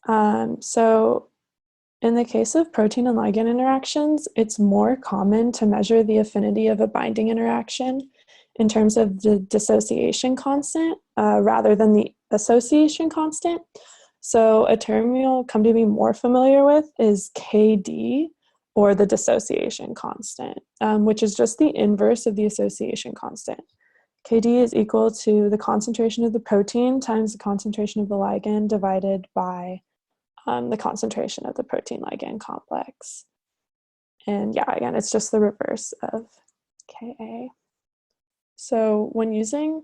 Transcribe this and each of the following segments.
So in the case of protein and ligand interactions, it's more common to measure the affinity of a binding interaction in terms of the dissociation constant rather than the association constant. So a term you'll come to be more familiar with is KD, or the dissociation constant, which is just the inverse of the association constant. KD is equal to the concentration of the protein times the concentration of the ligand divided by the concentration of the protein ligand complex. And yeah, again, it's just the reverse of Ka. So when using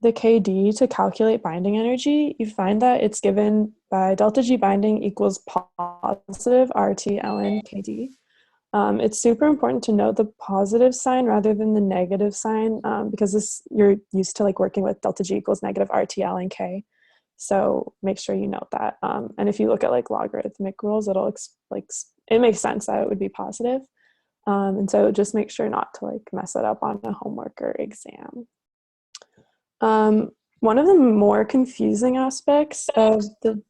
the Kd to calculate binding energy, you find that it's given by delta G binding equals positive RT ln Kd. It's super important to note the positive sign rather than the negative sign because you're used to like working with delta G equals negative RT ln K. So make sure you note that. And if you look at like logarithmic rules, it makes sense that it would be positive. And so just make sure not to like mess it up on a homework or exam. One of the more confusing aspects of the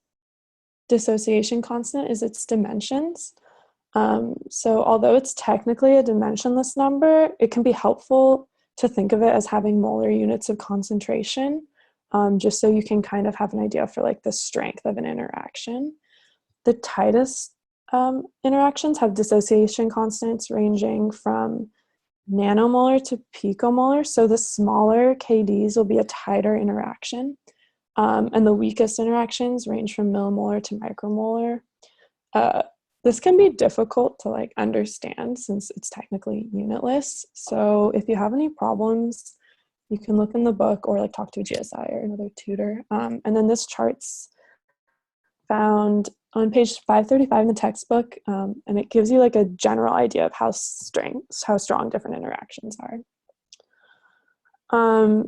dissociation constant is its dimensions. So although it's technically a dimensionless number, it can be helpful to think of it as having molar units of concentration, just so you can kind of have an idea for like the strength of an interaction. The tightest interactions have dissociation constants ranging from nanomolar to picomolar. So the smaller KDs will be a tighter interaction. And the weakest interactions range from millimolar to micromolar. This can be difficult to like understand since it's technically unitless. So if you have any problems, you can look in the book or like talk to a GSI or another tutor. And then this chart's found on page 535 in the textbook, and it gives you like a general idea of how strong different interactions are.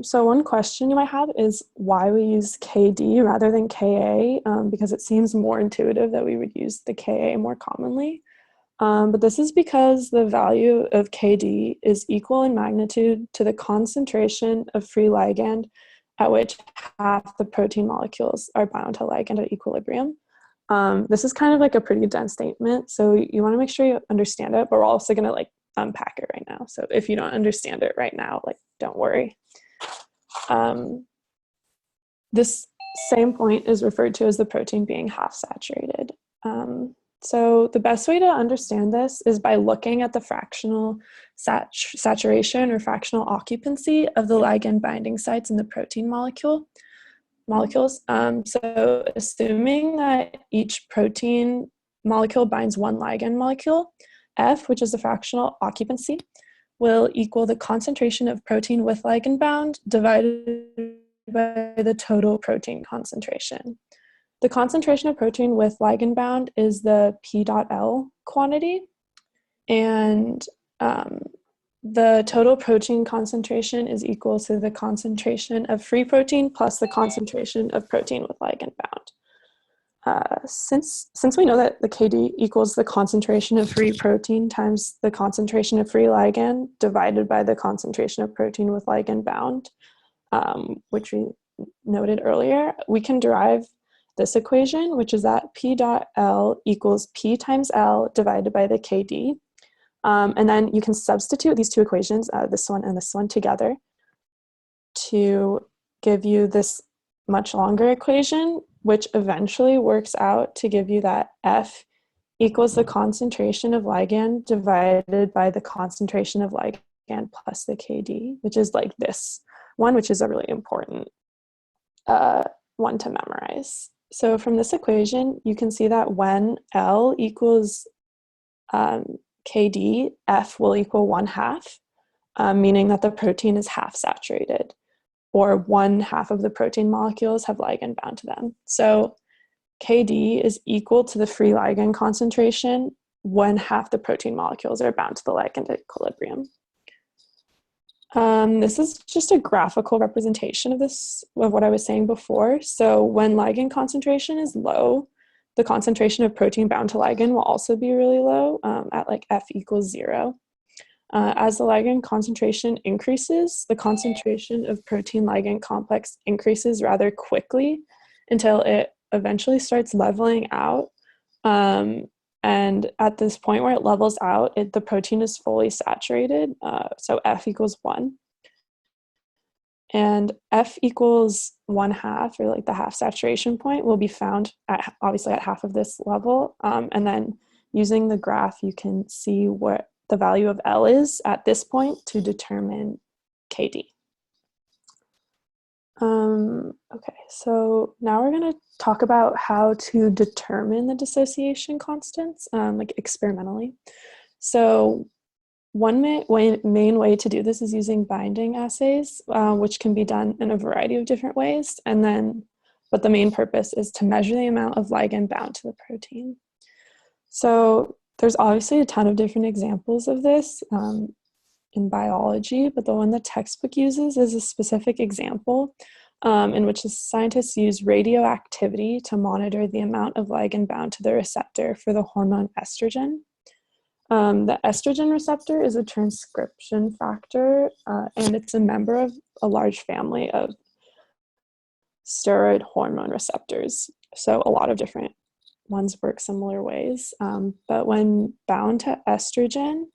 So one question you might have is why we use KD rather than Ka, because it seems more intuitive that we would use the Ka more commonly. But this is because the value of KD is equal in magnitude to the concentration of free ligand at which half the protein molecules are bound to ligand at equilibrium. This is kind of like a pretty dense statement, so you want to make sure you understand it, but we're also going to like unpack it right now. So if you don't understand it right now, like don't worry. This same point is referred to as the protein being half saturated. So the best way to understand this is by looking at the fractional saturation or fractional occupancy of the ligand binding sites in the protein molecules. So assuming that each protein molecule binds one ligand molecule, F, which is the fractional occupancy, will equal the concentration of protein with ligand bound divided by the total protein concentration. The concentration of protein with ligand bound is the P.L quantity, and the total protein concentration is equal to the concentration of free protein plus the concentration of protein with ligand bound. Since we know that the KD equals the concentration of free protein times the concentration of free ligand divided by the concentration of protein with ligand bound, which we noted earlier, we can derive this equation, which is that P.L equals P times L divided by the KD. And then you can substitute these two equations, this one and this one together, to give you this much longer equation, which eventually works out to give you that F equals the concentration of ligand divided by the concentration of ligand plus the KD, which is like this one, which is a really important one to memorize. So from this equation, you can see that when L equals KD, F will equal 1/2, meaning that the protein is half saturated, or 1/2 of the protein molecules have ligand bound to them. So KD is equal to the free ligand concentration when half the protein molecules are bound to the ligand at equilibrium. This is just a graphical representation of what I was saying before. So when ligand concentration is low, the concentration of protein bound to ligand will also be really low at like F equals 0. As the ligand concentration increases, the concentration of protein ligand complex increases rather quickly until it eventually starts leveling out. And at this point where it levels out, the protein is fully saturated. So F equals 1. And F equals 1/2, or like the half saturation point, will be found at, obviously, at half of this level. And then using the graph, you can see what the value of L is at this point to determine KD. Okay, so now we're going to talk about how to determine the dissociation constants, like experimentally. So one main way to do this is using binding assays, which can be done in a variety of different ways. But the main purpose is to measure the amount of ligand bound to the protein. So there's obviously a ton of different examples of this in biology, but the one the textbook uses is a specific example in which the scientists use radioactivity to monitor the amount of ligand bound to the receptor for the hormone estrogen. The estrogen receptor is a transcription factor, and it's a member of a large family of steroid hormone receptors. So a lot of different ones work similar ways. But when bound to estrogen,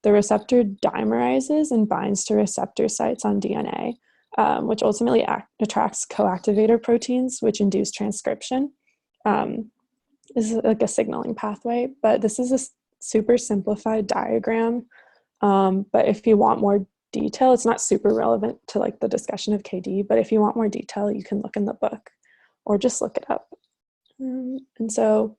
the receptor dimerizes and binds to receptor sites on DNA, which ultimately attracts coactivator proteins, which induce transcription. This is like a signaling pathway, but this is a super simplified diagram. But if you want more detail, it's not super relevant to like the discussion of KD, but if you want more detail, you can look in the book or just look it up. And so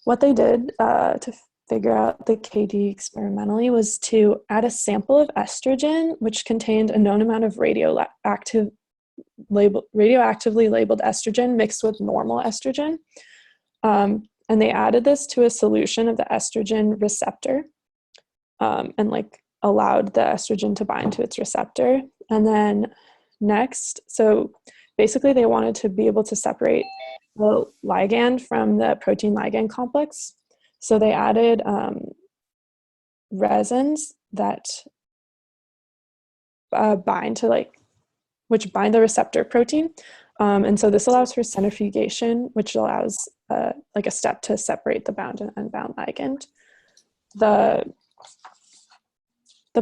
what they did to figure out the KD experimentally was to add a sample of estrogen, which contained a known amount of radioactively labeled estrogen mixed with normal estrogen. And they added this to a solution of the estrogen receptor and like allowed the estrogen to bind to its receptor. And then next, so basically they wanted to be able to separate the ligand from the protein ligand complex. So they added resins that bind the receptor protein. And so this allows for centrifugation, which allows like a step to separate the bound and unbound ligand. The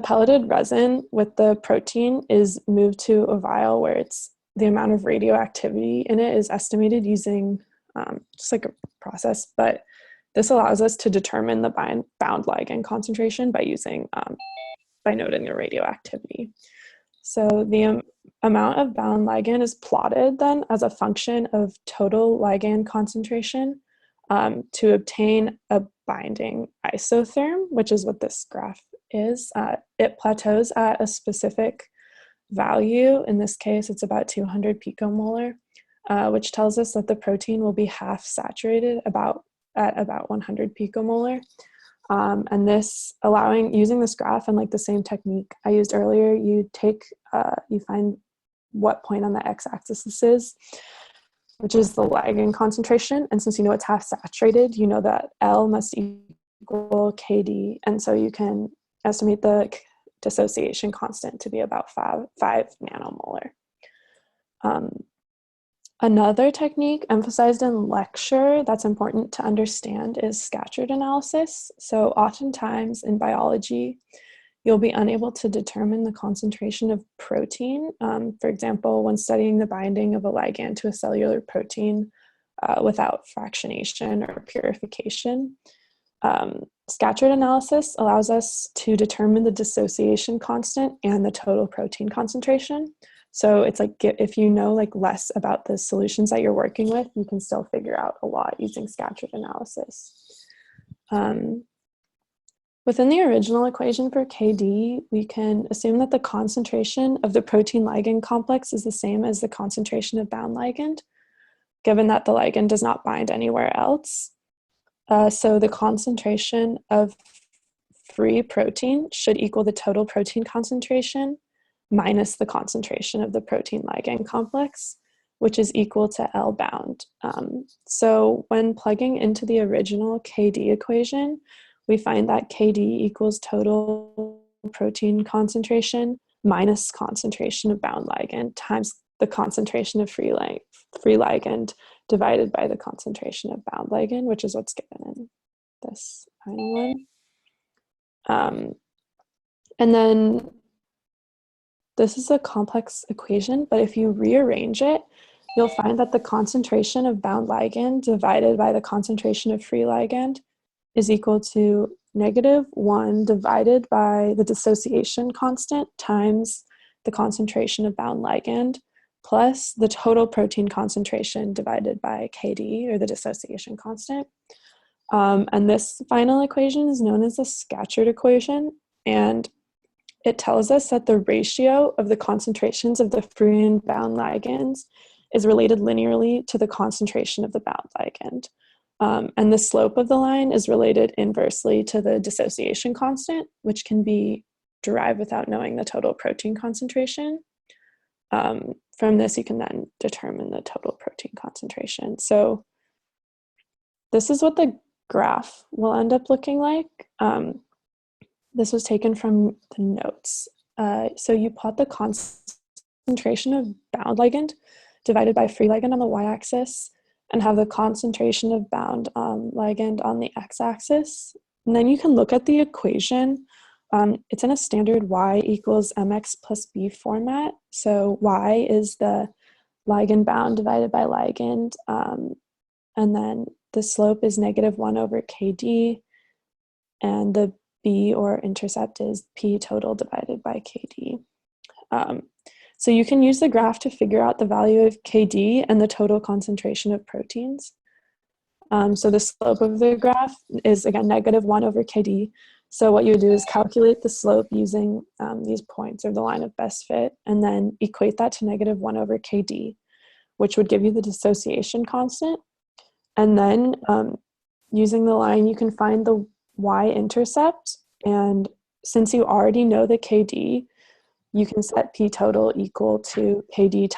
pelleted resin with the protein is moved to a vial where the amount of radioactivity in it is estimated using just like a process, but this allows us to determine the bound ligand concentration by noting the radioactivity. So the amount of bound ligand is plotted then as a function of total ligand concentration to obtain a binding isotherm, which is what this graph is. It plateaus at a specific value. In this case, it's about 200 picomolar, which tells us that the protein will be half saturated at about 100 picomolar. And using this graph and like the same technique I used earlier, you find what point on the x-axis this is, which is the ligand concentration. And since you know it's half saturated, you know that L must equal KD. And so you can estimate the dissociation constant to be about 5 nanomolar. Another technique emphasized in lecture that's important to understand is scattering analysis. So oftentimes in biology, you'll be unable to determine the concentration of protein. For example, when studying the binding of a ligand to a cellular protein without fractionation or purification. Scattering analysis allows us to determine the dissociation constant and the total protein concentration. So it's like if you know like less about the solutions that you're working with, you can still figure out a lot using scattering analysis. Within the original equation for KD, we can assume that the concentration of the protein ligand complex is the same as the concentration of bound ligand, given that the ligand does not bind anywhere else. So the concentration of free protein should equal the total protein concentration minus the concentration of the protein ligand complex, which is equal to L bound. So when plugging into the original KD equation, we find that KD equals total protein concentration minus concentration of bound ligand times the concentration of free ligand divided by the concentration of bound ligand, which is what's given in this final one. And then this is a complex equation, but if you rearrange it, you'll find that the concentration of bound ligand divided by the concentration of free ligand is equal to -1 divided by the dissociation constant times the concentration of bound ligand plus the total protein concentration divided by KD, or the dissociation constant. And this final equation is known as the Scatcherd equation, and it tells us that the ratio of the concentrations of the free and bound ligands is related linearly to the concentration of the bound ligand. And the slope of the line is related inversely to the dissociation constant, which can be derived without knowing the total protein concentration. From this, you can then determine the total protein concentration. So this is what the graph will end up looking like. This was taken from the notes. So you plot the concentration of bound ligand divided by free ligand on the y-axis, and have the concentration of bound ligand on the x-axis. And then you can look at the equation. It's in a standard y equals mx plus b format. So y is the ligand bound divided by ligand, and then the slope is -1 over kd, and the b, or intercept, is p total divided by kd. So you can use the graph to figure out the value of kd and the total concentration of proteins. So the slope of the graph is, again, -1 over kd. So what you would do is calculate the slope using these points, or the line of best fit, and then equate that to -1 over kd, which would give you the dissociation constant. And then using the line, you can find the y-intercept, and since you already know the kd, you can set p total equal to kd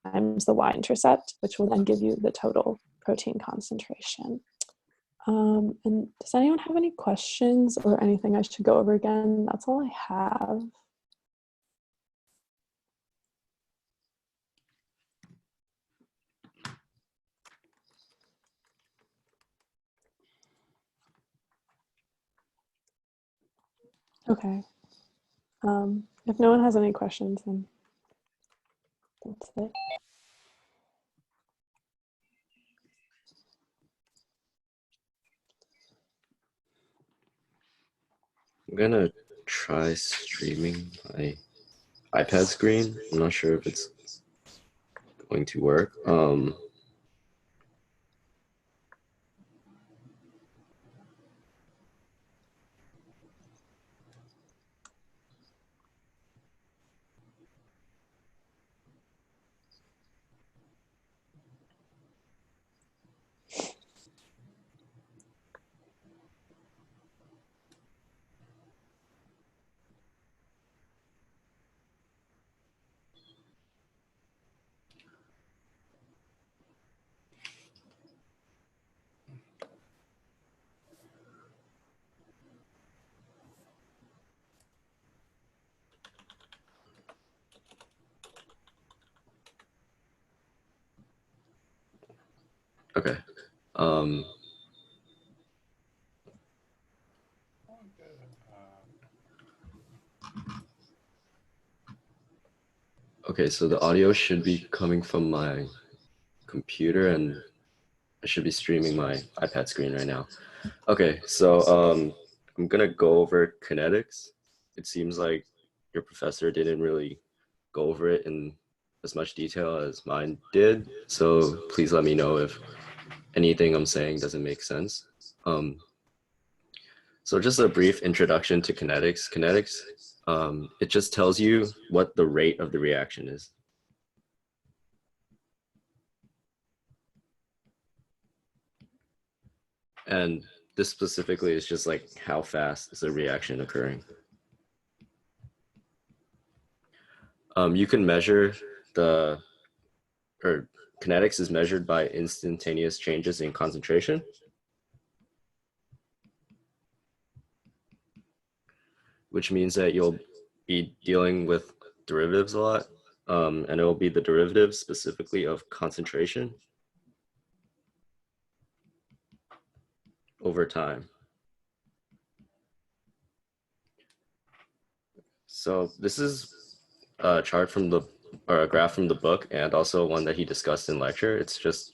times the y-intercept, which will then give you the total protein concentration. And does anyone have any questions or anything I should go over again? That's all I have. Okay. If no one has any questions, then that's it. I'm gonna try streaming my iPad screen. I'm not sure if it's going to work. Okay. Okay, so the audio should be coming from my computer, and I should be streaming my iPad screen right now. Okay, so I'm gonna go over kinetics. It seems like your professor didn't really go over it in as much detail as mine did, so please let me know if anything I'm saying doesn't make sense. So just a brief introduction to kinetics. Kinetics, it just tells you what the rate of the reaction is. And this specifically is just like how fast is a reaction occurring. You can measure kinetics is measured by instantaneous changes in concentration. Which means that you'll be dealing with derivatives a lot, and it will be the derivatives specifically of concentration. over time. So this is a chart from the, or a graph from the book, and also one that he discussed in lecture. It's just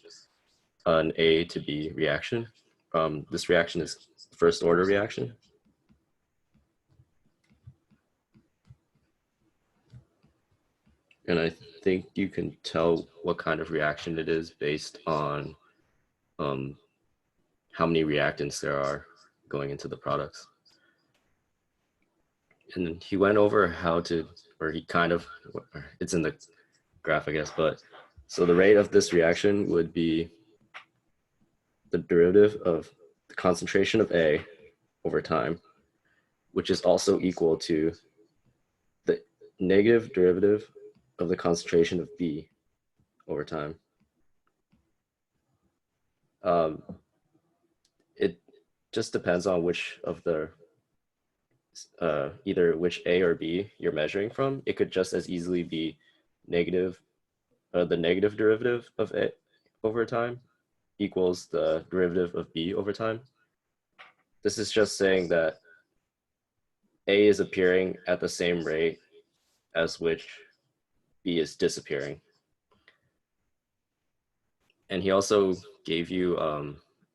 an A to B reaction. This reaction is first order reaction. And I think you can tell what kind of reaction it is based on how many reactants there are going into the products. And he went over how to, or he kind of, it's in the graph, I guess, but so the rate of this reaction would be the derivative of the concentration of A over time, which is also equal to the negative derivative of the concentration of B over time. It just depends on which of the either which A or B you're measuring from. It could just as easily be negative, the negative derivative of A over time equals the derivative of B over time. This is just saying that A is appearing at the same rate as which B is disappearing. And he also gave you,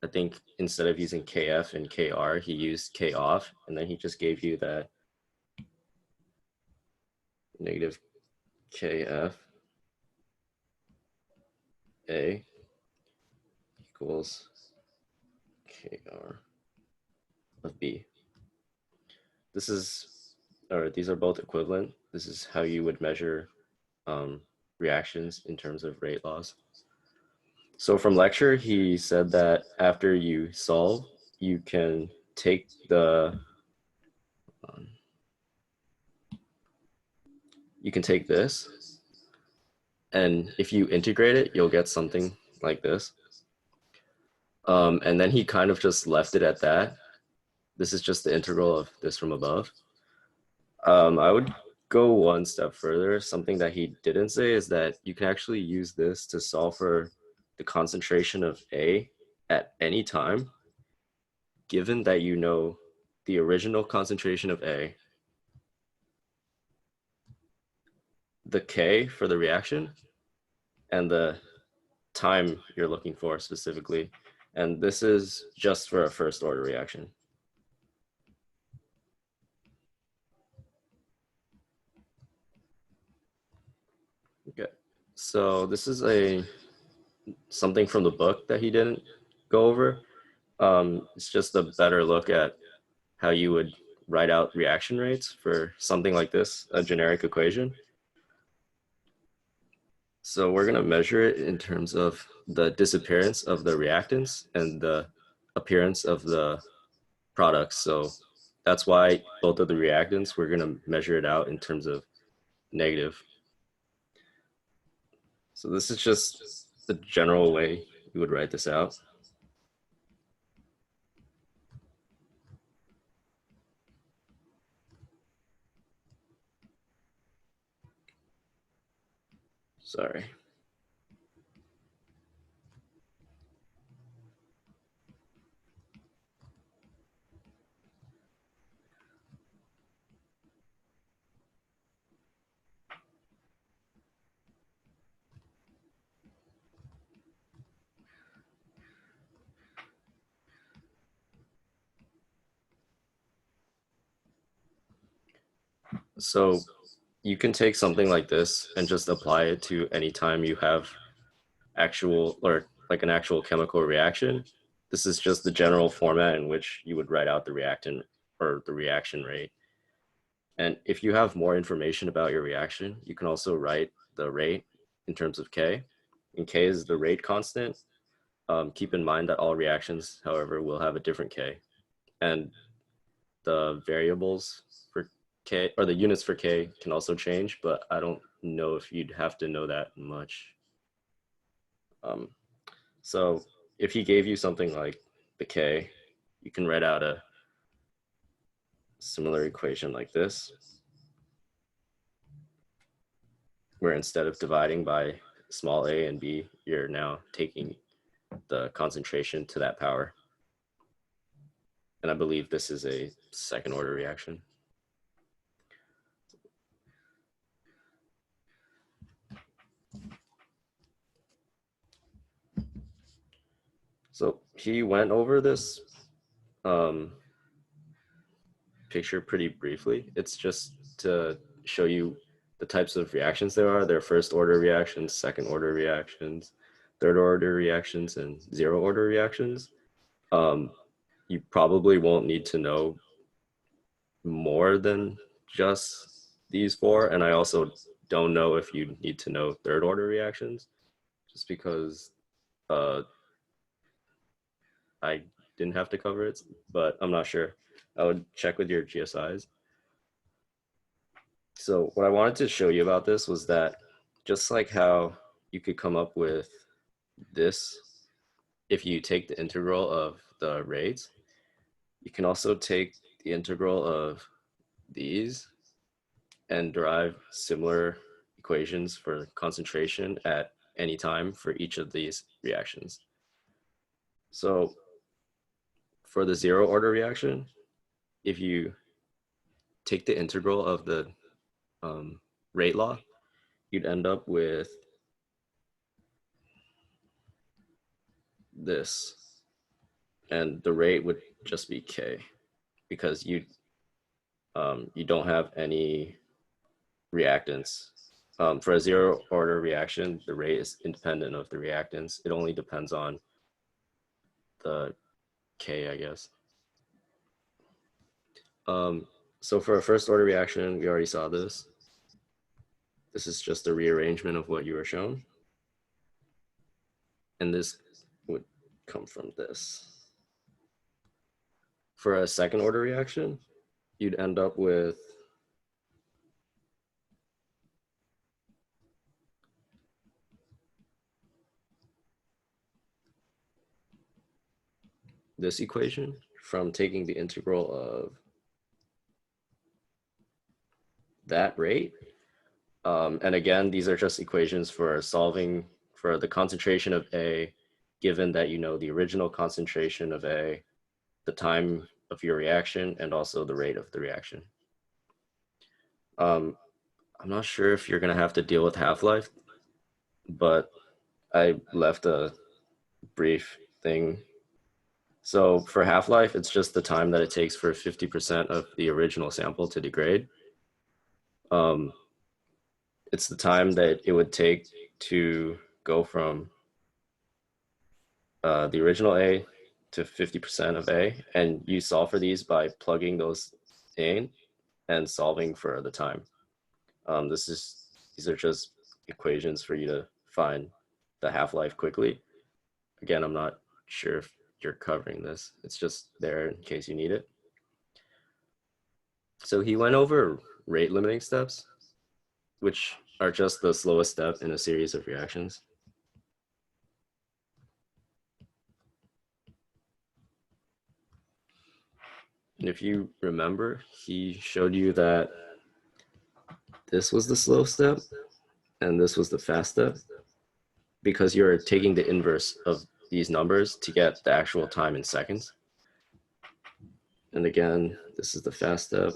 I think instead of using KF and KR, he used K off, and then he just gave you that negative KF A equals KR of B. This is, or these are both equivalent. This is how you would measure reactions in terms of rate laws. So from lecture, he said that after you solve, you can take the, you can take this, and if you integrate it, you'll get something like this. And then he kind of just left it at that. This is just the integral of this from above. I would go one step further. Something that he didn't say is that you can actually use this to solve for the concentration of A at any time, given that you know the original concentration of A, the K for the reaction, and the time you're looking for specifically. And this is just for a first order reaction. Okay, so this is something from the book that he didn't go over. It's just a better look at how you would write out reaction rates for something like this, a generic equation. So we're gonna measure it in terms of the disappearance of the reactants and the appearance of the products. So that's why both of the reactants, we're gonna measure it out in terms of negative. So this is just the general way you would write this out. Sorry. So you can take something like this and just apply it to any time you have actual, or like an actual chemical reaction. This is just the general format in which you would write out the reactant or the reaction rate. And if you have more information about your reaction, you can also write the rate in terms of K. And K is the rate constant. Keep in mind that all reactions, however, will have a different K. And the variables for K, or the units for K, can also change, but I don't know if you'd have to know that much. So if he gave you something like the K, you can write out a similar equation like this, where instead of dividing by small a and b, you're now taking the concentration to that power. And I believe this is a second order reaction. So he went over this picture pretty briefly. It's just to show you the types of reactions there are. There are first order reactions, second order reactions, third order reactions, and zero order reactions. You probably won't need to know more than just these four. And I also don't know if you need to know third order reactions, just because I didn't have to cover it, but I'm not sure. I would check with your GSIs. So what I wanted to show you about this was that just like how you could come up with this if you take the integral of the rates, you can also take the integral of these and derive similar equations for concentration at any time for each of these reactions. So for the zero order reaction, if you take the integral of the rate law, you'd end up with this, and the rate would just be k, because you don't have any reactants. For a zero order reaction, the rate is independent of the reactants. It only depends on the k, I guess. So for a first order reaction, we already saw this. This is just a rearrangement of what you were shown. And this would come from this. For a second order reaction, you'd end up with this equation from taking the integral of that rate. And again, these are just equations for solving for the concentration of A, given that you know the original concentration of A, the time of your reaction, and also the rate of the reaction. I'm not sure if you're going to have to deal with half-life, but I left a brief thing. So for half-life, it's just the time that it takes for 50% of the original sample to degrade. It's the time that it would take to go from the original A to 50% of A, and you solve for these by plugging those in and solving for the time. These are just equations for you to find the half-life quickly. Again, I'm not sure if you're covering this. It's just there in case you need it. So he went over rate limiting steps, which are just the slowest step in a series of reactions. And if you remember, he showed you that this was the slow step and this was the fast step, because you're taking the inverse of these numbers to get the actual time in seconds. And again, this is the fast step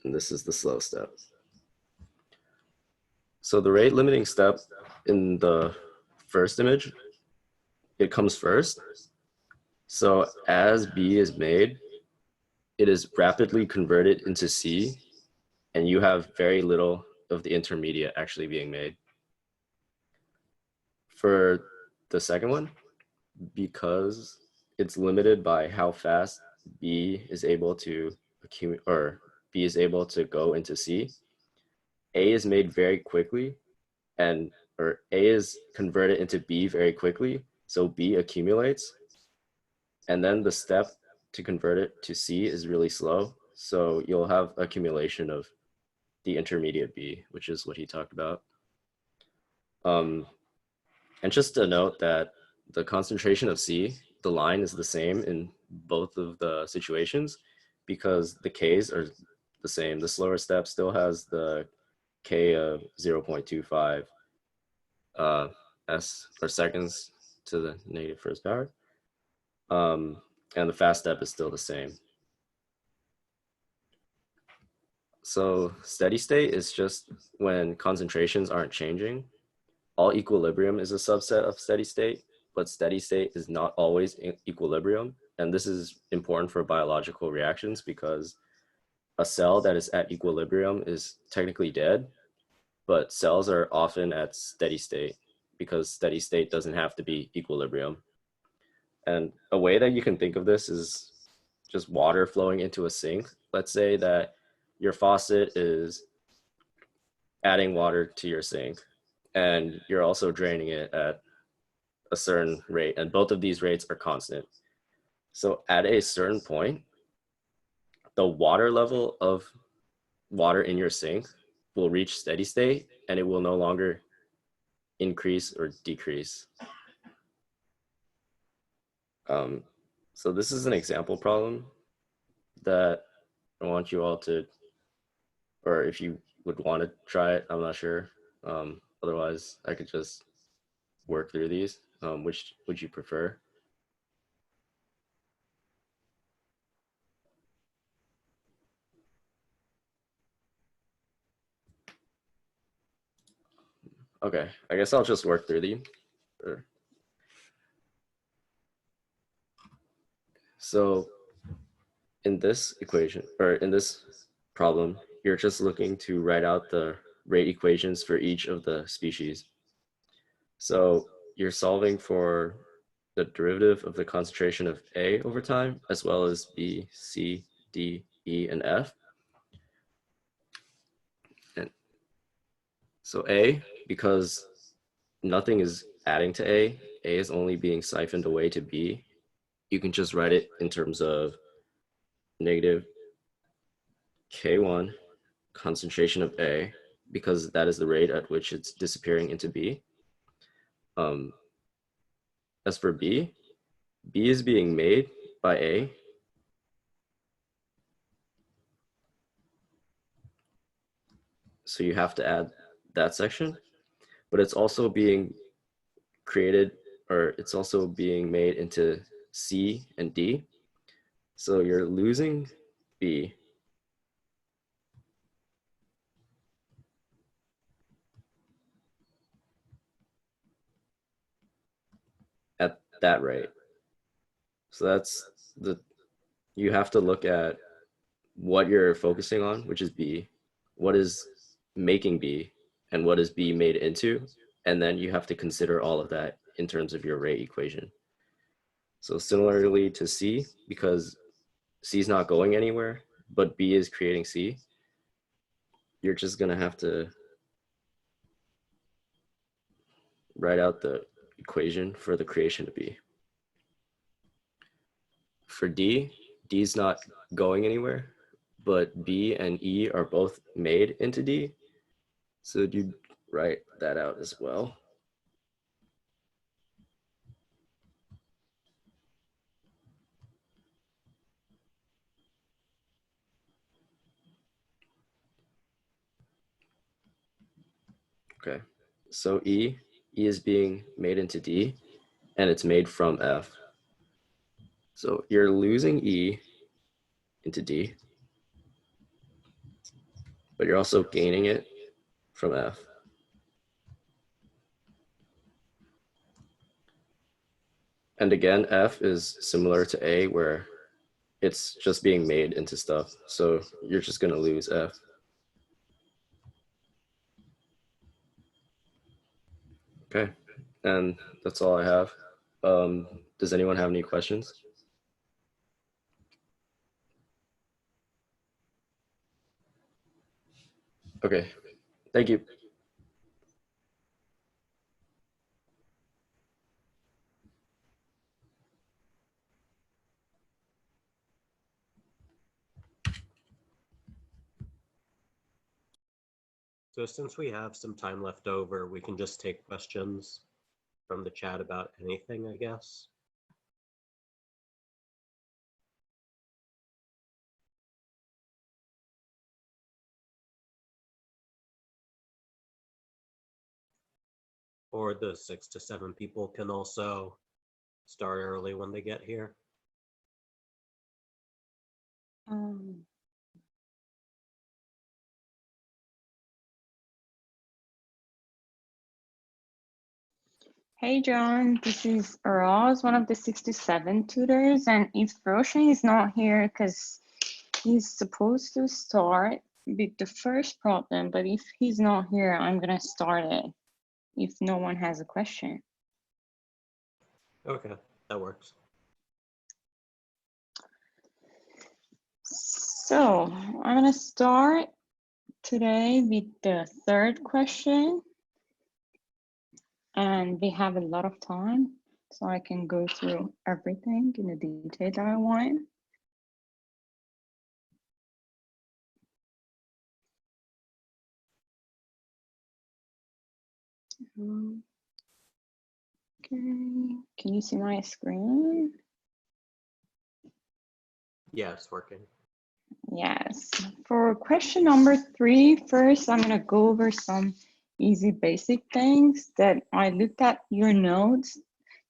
and this is the slow step. So the rate limiting step in the first image, it comes first. So as B is made, it is rapidly converted into C, and you have very little of the intermediate actually being made. For the second one, because it's limited by how fast B is able to accumulate, or B is able to go into C, A is made very quickly, or A is converted into B very quickly, so B accumulates, and then the step to convert it to C is really slow, so you'll have accumulation of the intermediate B, which is what he talked about. And just to note that the concentration of C, the line is the same in both of the situations, because the Ks are the same. The slower step still has the K of 0.25 s, or seconds to the negative first power. and the fast step is still the same. So steady state is just when concentrations aren't changing. All equilibrium is a subset of steady state, but steady state is not always in equilibrium. And this is important for biological reactions because a cell that is at equilibrium is technically dead, but cells are often at steady state because steady state doesn't have to be equilibrium. And a way that you can think of this is just water flowing into a sink. Let's say that your faucet is adding water to your sink and you're also draining it at a certain rate, and both of these rates are constant. So at a certain point, the water level of water in your sink will reach steady state and it will no longer increase or decrease. So this is an example problem that I want you all to, or if you would want to try it, I'm not sure. Otherwise, I could just work through these. Which would you prefer? Okay, I guess I'll just work through these. So in this equation, or in this problem, you're just looking to write out the rate equations for each of the species. So you're solving for the derivative of the concentration of A over time, as well as B, C, D, E, and F. And so A, because nothing is adding to A is only being siphoned away to B. You can just write it in terms of negative K1 concentration of A, because that is the rate at which it's disappearing into B. As for B, B is being made by A. So you have to add that section, but it's also being created, or it's also being made into C and D. So you're losing B. At that rate. So that's you have to look at what you're focusing on, which is B, what is making B, and what is B made into, and then you have to consider all of that in terms of your rate equation. So similarly to C, because C is not going anywhere, but B is creating C, you're just gonna have to write out the equation for the creation of B. For D, D is not going anywhere, but B and E are both made into D. So you'd write that out as well. Okay, so E is being made into D, and it's made from F. So you're losing E into D, but you're also gaining it from F. And again, F is similar to A, where it's just being made into stuff. So you're just gonna lose F. Okay, and that's all I have. Does anyone have any questions? Okay, thank you. So since we have some time left over, we can just take questions from the chat about anything, I guess. Or the 6 to 7 people can also start early when they get here. Hey John, this is Roz, one of the 67 tutors, and if Roshan is not here because he's supposed to start with the first problem, but if he's not here, I'm gonna start it if no one has a question. Okay, that works. So I'm gonna start today with the third question, and we have a lot of time, so I can go through everything in the detail that I want. Okay, can you see my screen? Yeah, it's working. Yes. For question number 3, first I'm gonna go over some easy basic things that I looked at your notes.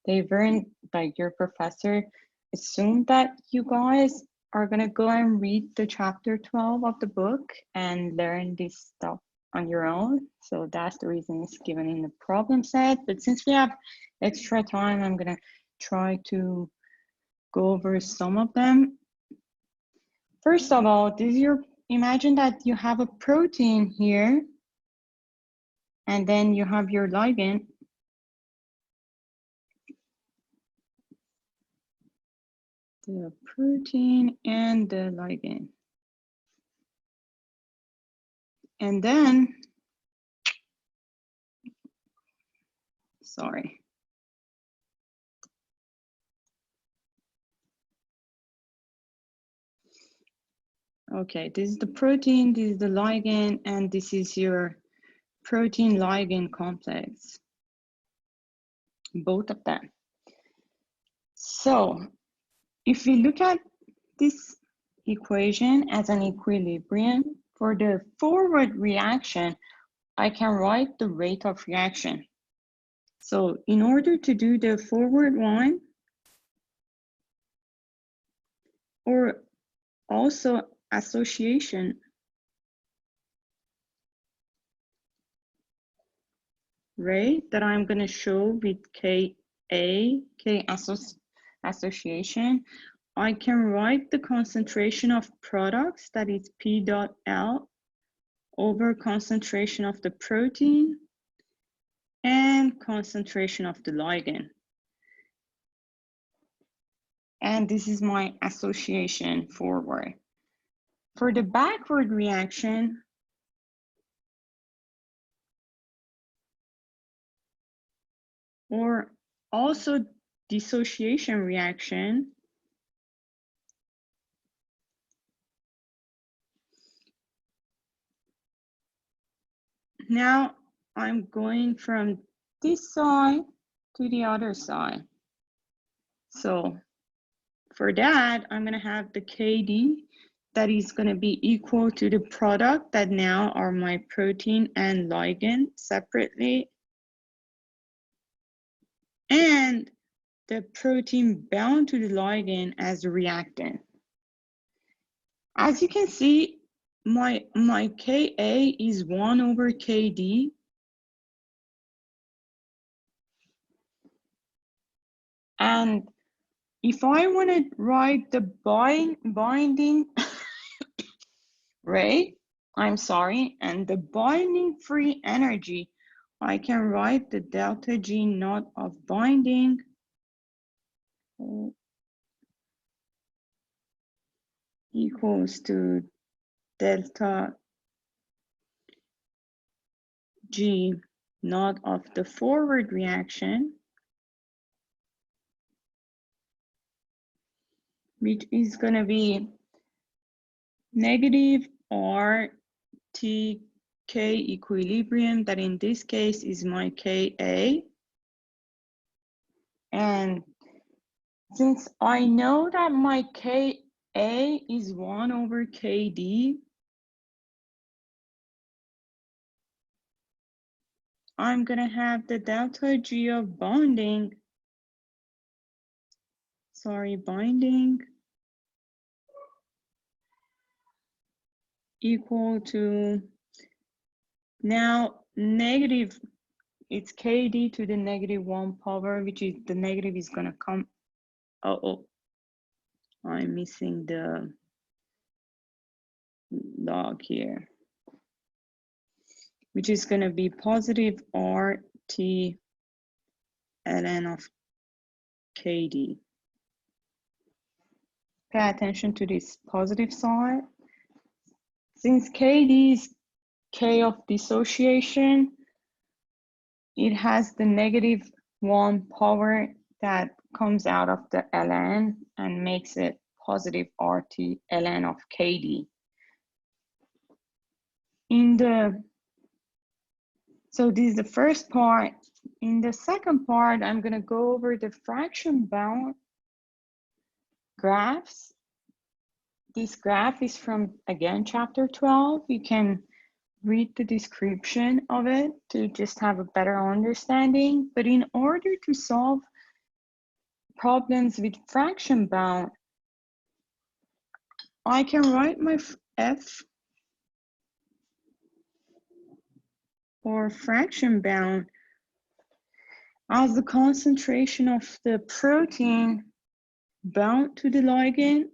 They weren't like your professor assumed that you guys are gonna go and read the chapter 12 of the book and learn this stuff on your own. So that's the reason it's given in the problem set. But since we have extra time, I'm gonna try to go over some of them. First of all, imagine that you have a protein here, and then you have your ligand. The protein and the ligand. And then, sorry. Okay, this is the protein, this is the ligand, and this is your protein ligand complex, both of them. So if we look at this equation as an equilibrium, for the forward reaction, I can write the rate of reaction. So in order to do the forward one, or also association, rate that I'm going to show with K association, I can write the concentration of products, that is P dot L, over concentration of the protein and concentration of the ligand. And this is my association forward. For the backward reaction, or also dissociation reaction, now I'm going from this side to the other side. So for that, I'm going to have the KD that is going to be equal to the product that now are my protein and ligand separately, and the protein bound to the ligand as a reactant. As you can see, my Ka is 1 over Kd. And if I want to write the binding rate, I'm sorry, and the binding free energy, I can write the delta G naught of binding equals to delta G naught of the forward reaction, which is going to be negative RTK equilibrium, that in this case is my Ka. And since I know that my Ka is 1 over Kd, I'm going to have the delta G of binding, equal to, now negative, it's KD to the -1 power, which is the negative is gonna come, oh, I'm missing the log here, which is gonna be positive RT ln of KD. Pay attention to this positive side. Since KD is K of dissociation, it has the -1 power that comes out of the ln and makes it positive RT ln of KD. So this is the first part. In the second part, I'm gonna go over the fraction bound graphs. This graph is from, again, chapter 12. You can read the description of it to just have a better understanding. But in order to solve problems with fraction bound, I can write my F or fraction bound as the concentration of the protein bound to the ligand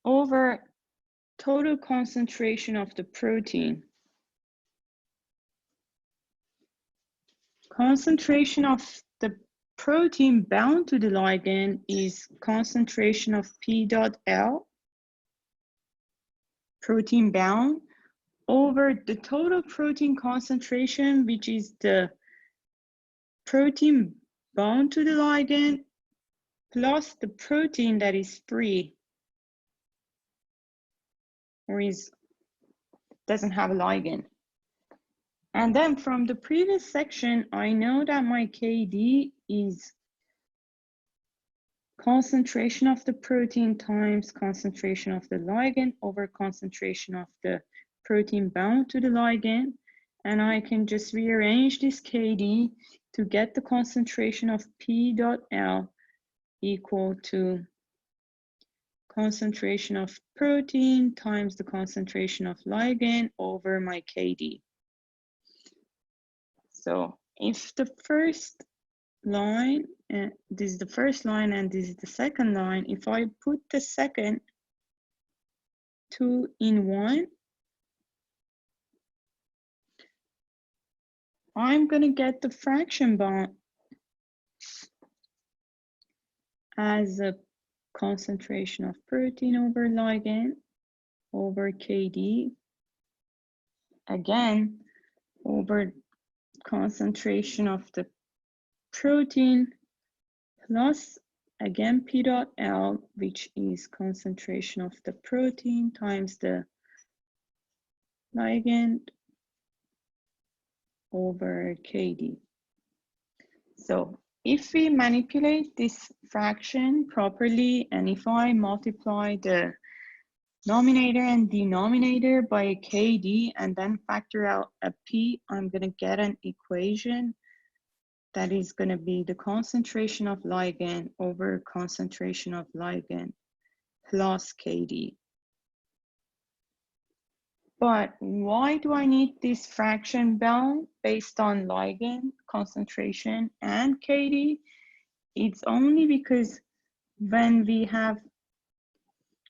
over total concentration of the protein. Concentration of the protein bound to the ligand is concentration of P dot L, protein bound, over the total protein concentration, which is the protein bound to the ligand plus the protein that is free or doesn't have a ligand. And then from the previous section, I know that my KD is concentration of the protein times concentration of the ligand over concentration of the protein bound to the ligand. And I can just rearrange this KD to get the concentration of P dot L equal to concentration of protein times the concentration of ligand over my KD. So if the first line, this is the first line and this is the second line, if I put the second two in one, I'm gonna get the fraction bound as a concentration of protein over ligand over KD, again, over concentration of the protein plus, again, P dot L, which is concentration of the protein times the ligand over KD. So if we manipulate this fraction properly, and if I multiply the numerator and denominator by KD and then factor out a P, I'm gonna get an equation that is gonna be the concentration of ligand over concentration of ligand plus KD. But why do I need this fraction bound based on ligand concentration and KD? It's only because when we have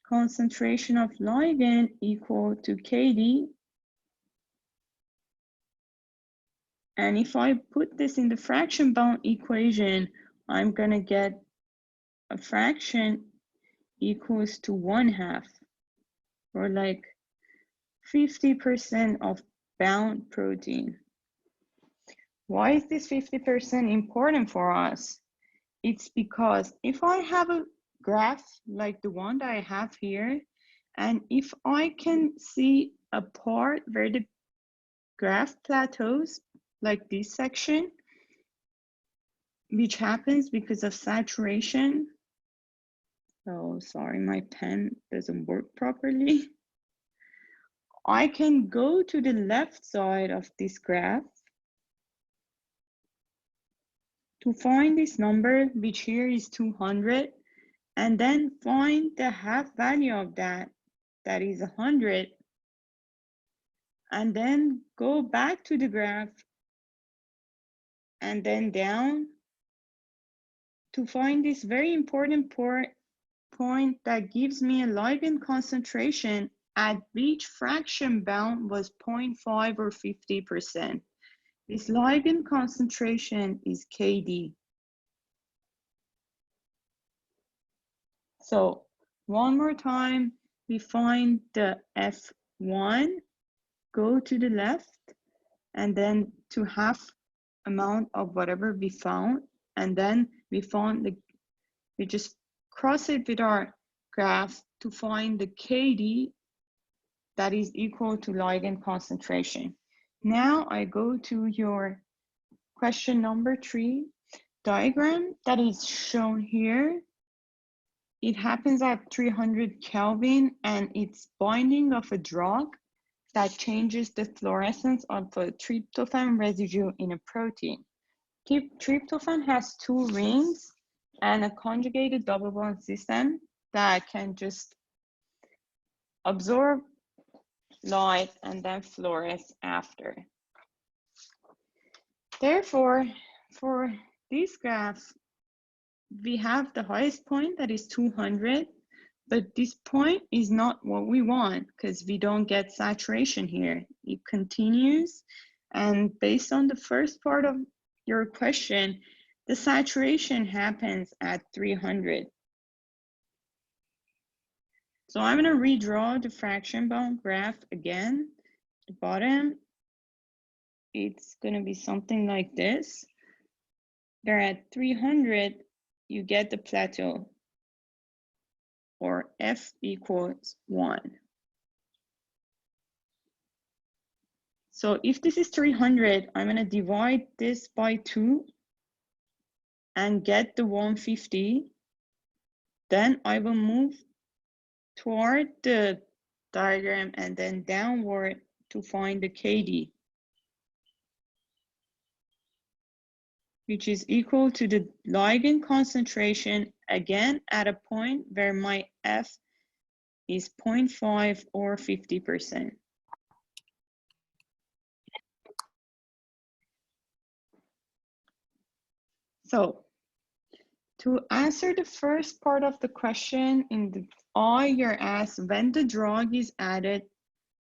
concentration of ligand equal to KD, and if I put this in the fraction bound equation, I'm gonna get a fraction equals to 1/2, or like 50% of bound protein. Why is this 50% important for us? It's because if I have a graph like the one that I have here, and if I can see a part where the graph plateaus, like this section, which happens because of saturation. Oh, sorry, my pen doesn't work properly. I can go to the left side of this graph to find this number, which here is 200, and then find the half value of that, that is 100, and then go back to the graph and then down to find this very important point that gives me a ligand concentration at which fraction bound was 0.5 or 50%. This ligand concentration is Kd. So one more time, we find the F1, go to the left, and then to half amount of whatever we found, and then we just cross it with our graph to find the Kd that is equal to ligand concentration. Now I go to your question number 3 diagram that is shown here. It happens at 300 Kelvin, and it's binding of a drug that changes the fluorescence of a tryptophan residue in a protein. Tryptophan has 2 rings and a conjugated double bond system that can just absorb light and then fluoresce after. Therefore, for this graph, we have the highest point that is 200, but this point is not what we want because we don't get saturation here. It continues, and based on the first part of your question, the saturation happens at 300. So I'm going to redraw the fraction bound graph again. The bottom, it's going to be something like this. There at 300, you get the plateau, or F equals 1. So if this is 300, I'm going to divide this by 2 and get the 150. Then I will move toward the diagram and then downward to find the Kd, which is equal to the ligand concentration, again at a point where my F is 0.5 or 50%. So to answer the first part of the question, in the I, you're asked when the drug is added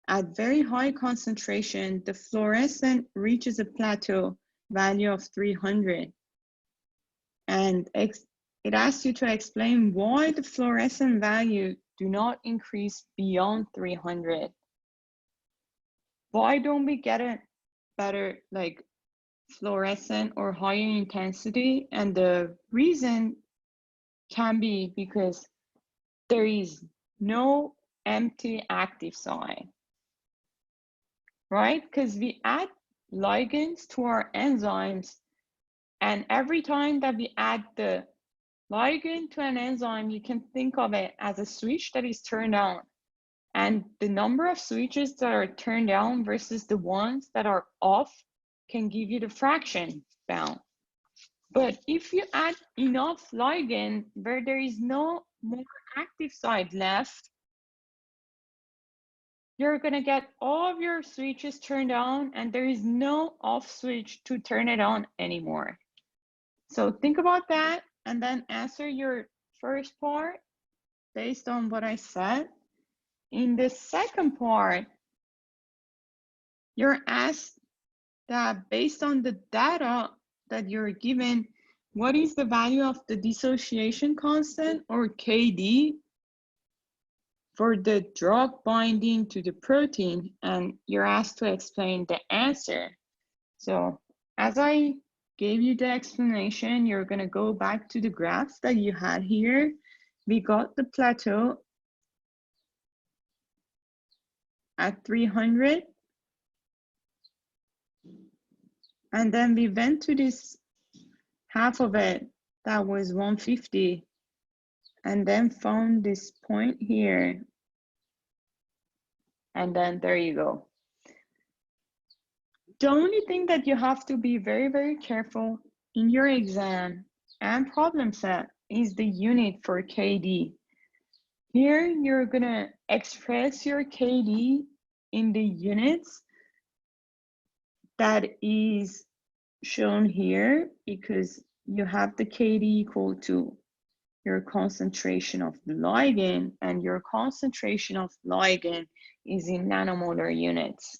at very high concentration, the fluorescent reaches a plateau value of 300. And it asks you to explain why the fluorescent value do not increase beyond 300. Why don't we get a better like fluorescent or higher intensity? And the reason can be because there is no empty active site, right? Because we add ligands to our enzymes, and every time that we add the ligand to an enzyme, you can think of it as a switch that is turned on. And the number of switches that are turned on versus the ones that are off can give you the fraction bound. But if you add enough ligand where there is no more active site left, you're going to get all of your switches turned on and there is no off switch to turn it on anymore. So think about that and then answer your first part based on what I said. In the second part, you're asked that based on the data that you're given, what is the value of the dissociation constant, or Kd, for the drug binding to the protein, and you're asked to explain the answer. So as I gave you the explanation, you're going to go back to the graph that you had here. We got the plateau at 300. And then we went to this half of it that was 150, and then found this point here. And then there you go. The only thing that you have to be very, very careful in your exam and problem set is the unit for KD. Here, you're gonna express your KD in the units that is shown here because you have the KD equal to your concentration of the ligand, and your concentration of ligand is in nanomolar units.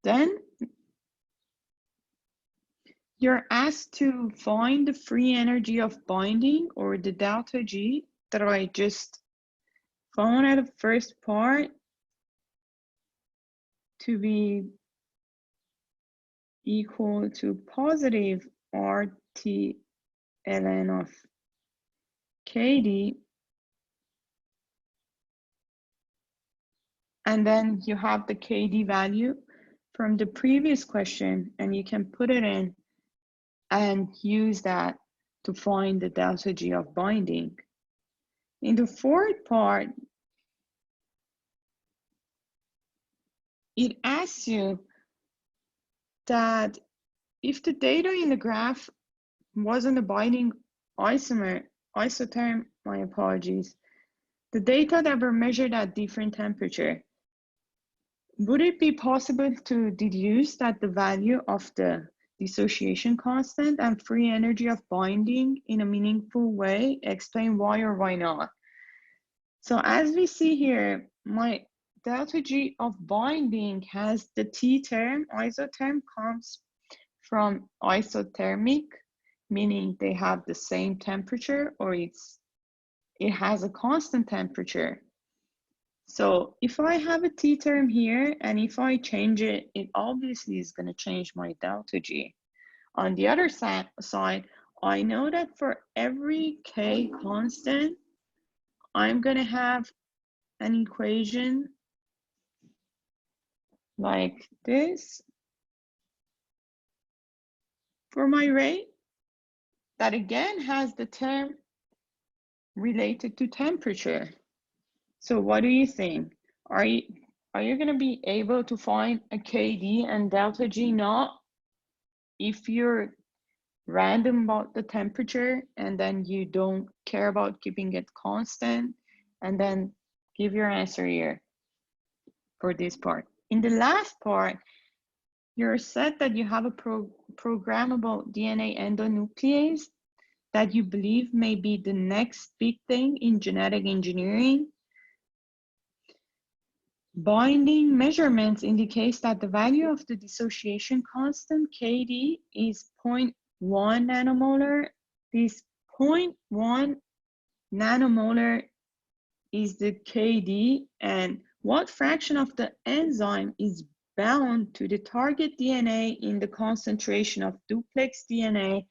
Then you're asked to find the free energy of binding, or the delta G, that I just found at the first part to be equal to positive RT ln of KD. And then you have the KD value from the previous question, and you can put it in and use that to find the delta G of binding. In the fourth part, it asks you that if the data in the graph wasn't a binding isotherm, my apologies, the data that were measured at different temperature, would it be possible to deduce that the value of the dissociation constant and free energy of binding in a meaningful way? Explain why or why not. So as we see here, my delta G of binding has the T term. Isotherm comes from isothermic, meaning they have the same temperature, or it has a constant temperature. So if I have a T term here, and if I change it, it obviously is going to change my delta G. On the other side, I know that for every K constant, I'm going to have an equation like this for my rate that again has the term related to temperature. So what do you think? Are you going to be able to find a KD and delta G naught if you're random about the temperature and then you don't care about keeping it constant, and then give your answer here for this part? In the last part, you're said that you have a programmable DNA endonuclease that you believe may be the next big thing in genetic engineering. Binding measurements indicates that the value of the dissociation constant, KD, is 0.1 nanomolar. This 0.1 nanomolar is the KD, and what fraction of the enzyme is bound to the target DNA in the concentration of duplex DNA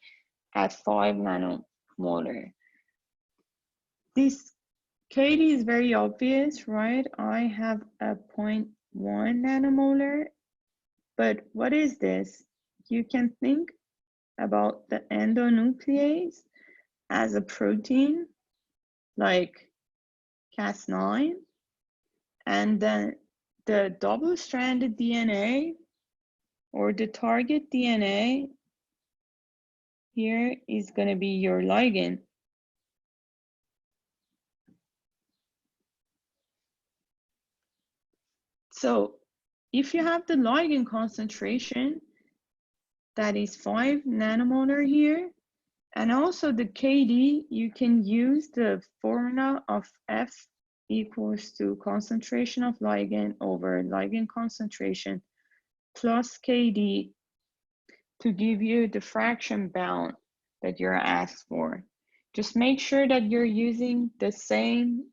at 5 nanomolar. This KD is very obvious, right? I have a 0.1 nanomolar, but what is this? You can think about the endonuclease as a protein like Cas9, and then the double-stranded DNA or the target DNA here is going to be your ligand. So if you have the ligand concentration that is 5 nanomolar here, and also the KD, you can use the formula of F equals to concentration of ligand over ligand concentration plus KD to give you the fraction bound that you're asked for. Just make sure that you're using the same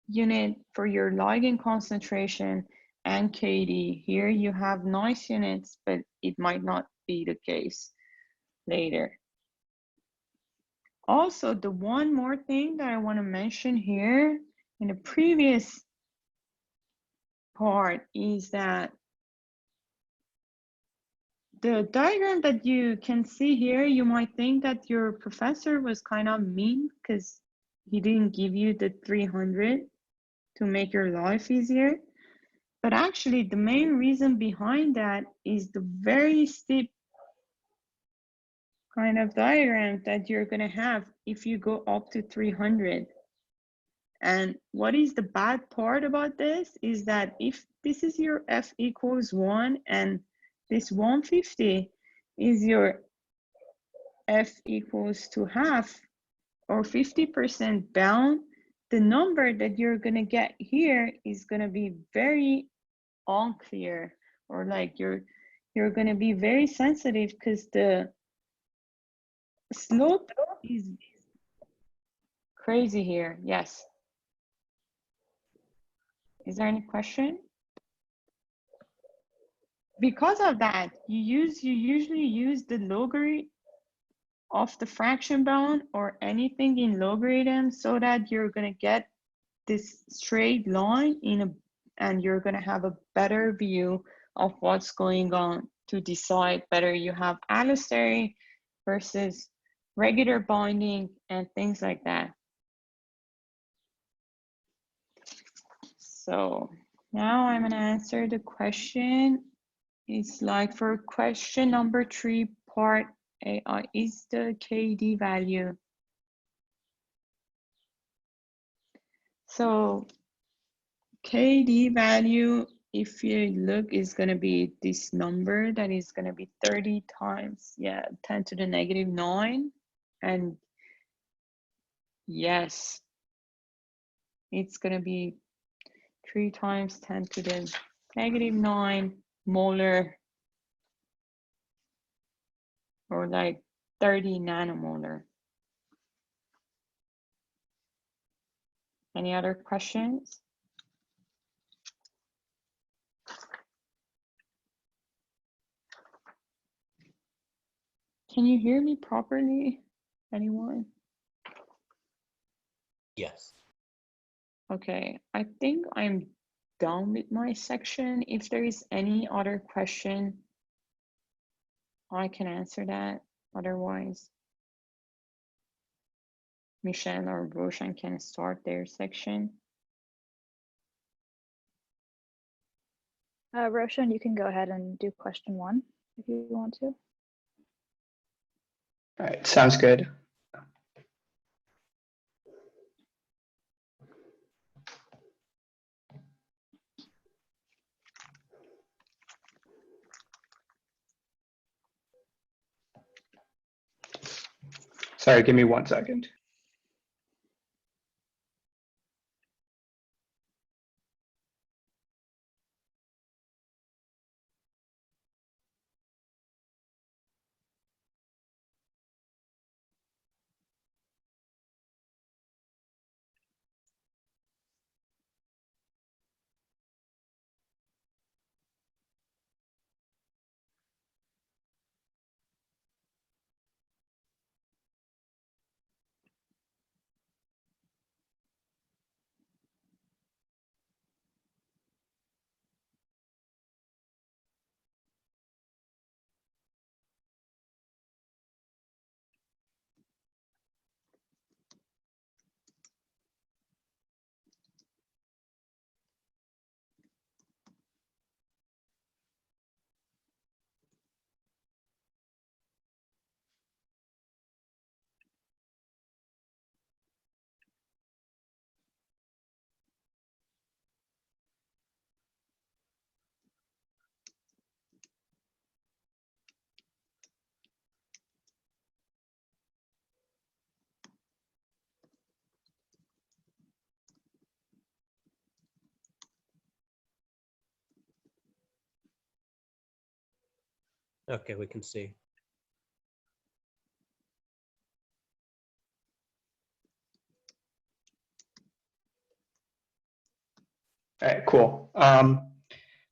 unit for your ligand concentration and KD. Here you have nice units, but it might not be the case later. Also, the one more thing that I want to mention here in the previous part is that the diagram that you can see here, you might think that your professor was kind of mean because he didn't give you the 300 to make your life easier. But actually, the main reason behind that is the very steep kind of diagram that you're going to have if you go up to 300. And what is the bad part about this is that if this is your F equals 1 and this 150 is your F equals to half or 50% bound, the number that you're going to get here is going to be very unclear, or like you're going to be very sensitive because the slope is crazy here. Yes. Is there any question? Because of that, you usually use the logarithm of the fraction bound or anything in logarithm so that you're going to get this straight line and you're going to have a better view of what's going on to decide whether you have allosteric versus regular binding and things like that. So now I'm going to answer the question. It's like for question number 3, part A, is the KD value. So KD value, if you look, is going to be this number that is going to be 30 times, 10 to the negative 9. And yes, it's going to be 3 times 10 to the negative 9 molar, or like 30 nanomolar. Any other questions? Can you hear me properly? Anyone? Yes. Okay, I think I'm done with my section. If there is any other question, I can answer that. Otherwise, Michelle or Roshan can start their section. Roshan, you can go ahead and do question 1 if you want to. All right, sounds good. Sorry, give me 1 second. Okay, we can see. All right, cool.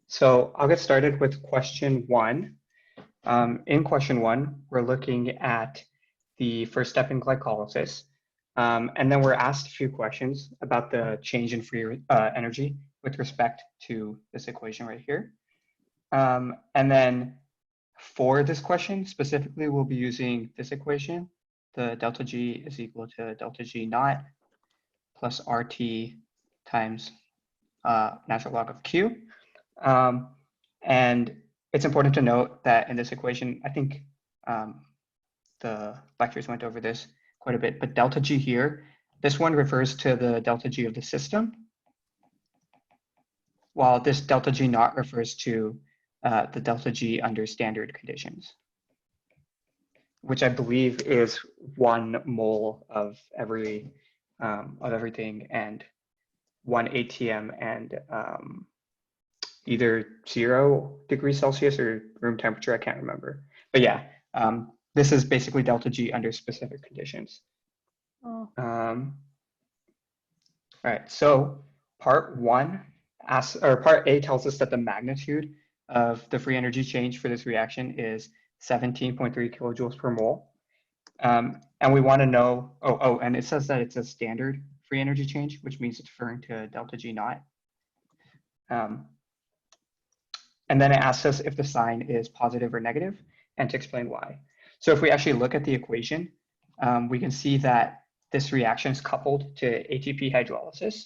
So I'll get started with question 1. In question 1, we're looking at the first step in glycolysis. And then we're asked a few questions about the change in free energy with respect to this equation right here. And then for this question specifically, we'll be using this equation. The delta G is equal to delta G naught plus RT times natural log of Q. And it's important to note that in this equation, I think the lecturers went over this quite a bit, but delta G here, this one refers to the delta G of the system, while this delta G naught refers to the delta G under standard conditions, which I believe is 1 mole of everything and 1 ATM and either 0 degrees Celsius or room temperature, I can't remember. But yeah, this is basically delta G under specific conditions. Oh. All right, so part A tells us that the magnitude of the free energy change for this reaction is 17.3 kilojoules per mole. And we want to know, and it says that it's a standard free energy change, which means it's referring to delta G naught. And then it asks us if the sign is positive or negative and to explain why. So if we actually look at the equation, we can see that this reaction is coupled to ATP hydrolysis,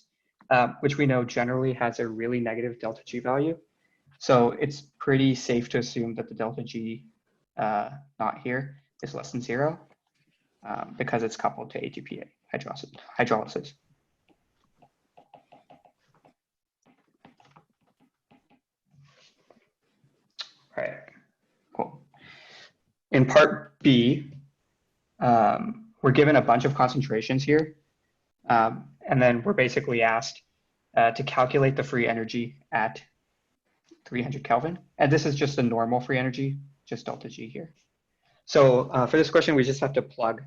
which we know generally has a really negative delta G value. So it's pretty safe to assume that the delta G naught here is less than 0 because it's coupled to ATP hydrolysis. All right, cool. In part B, we're given a bunch of concentrations here, and then we're basically asked to calculate the free energy at 300 Kelvin. And this is just the normal free energy, just delta G here. So for this question, we just have to plug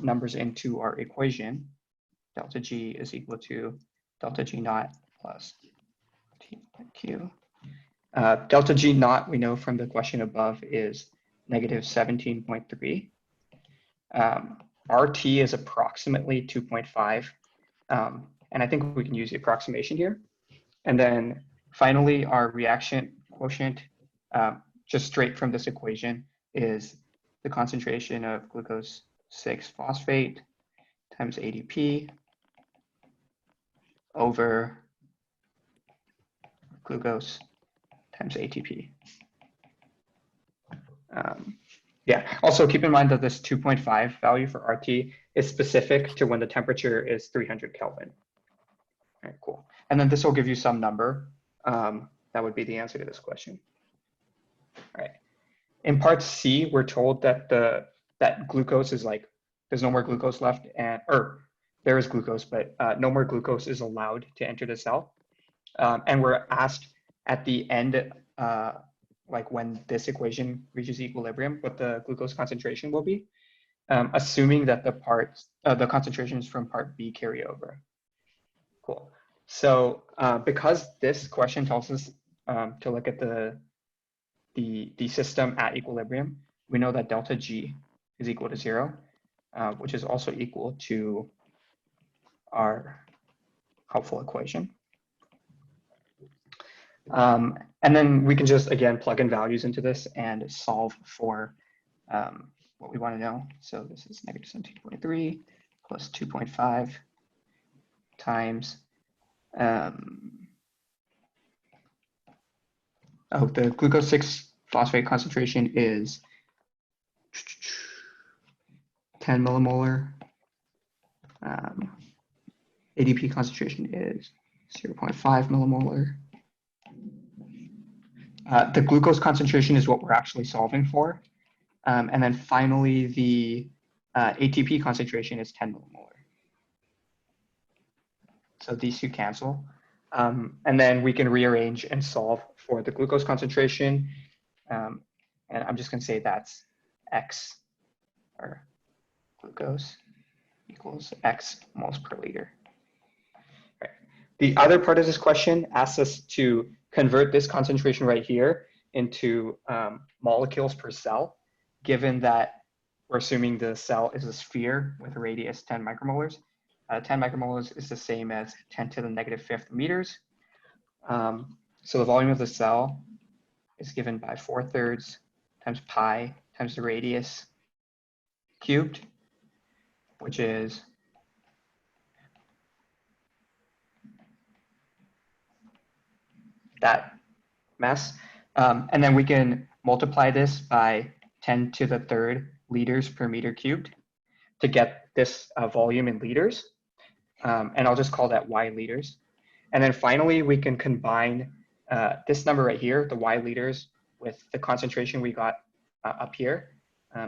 numbers into our equation. Delta G is equal to delta G naught plus T Q. Delta G naught, we know from the question above, is negative 17.3. RT is approximately 2.5. And I think we can use the approximation here. And then finally, our reaction quotient, just straight from this equation, is the concentration of glucose 6-phosphate times ADP over glucose times ATP. Yeah, also keep in mind that this 2.5 value for RT is specific to when the temperature is 300 Kelvin. All right, cool. And then this will give you some number. That would be the answer to this question. All right. In part C, we're told that that glucose is like, there's no more glucose left, or there is glucose, but no more glucose is allowed to enter the cell. And we're asked at the end, like when this equation reaches equilibrium, what the glucose concentration will be, assuming that the concentrations from part B carry over. Cool. So because this question tells us to look at the system at equilibrium, we know that delta G is equal to 0, which is also equal to our helpful equation. And then we can just, again, plug in values into this and solve for what we want to know. So this is negative 17.3 plus 2.5 times, the glucose 6-phosphate concentration is 10 millimolar. ADP concentration is 0.5 millimolar. The glucose concentration is what we're actually solving for. And then finally, the ATP concentration is 10 millimolar. So these two cancel. And then we can rearrange and solve for the glucose concentration. And I'm just going to say that's X, or glucose equals X moles per liter. Right. The other part of this question asks us to convert this concentration right here into molecules per cell, given that we're assuming the cell is a sphere with a radius 10 micromolars. 10 micromolars is the same as 10 to the negative 5th meters. So the volume of the cell is given by 4/3 times pi times the radius cubed, which is that mass. And then we can multiply this by 10 to the third liters per meter cubed to get this volume in liters. And I'll just call that Y liters. And then finally, we can combine this number right here, the Y liters, with the concentration we got up here,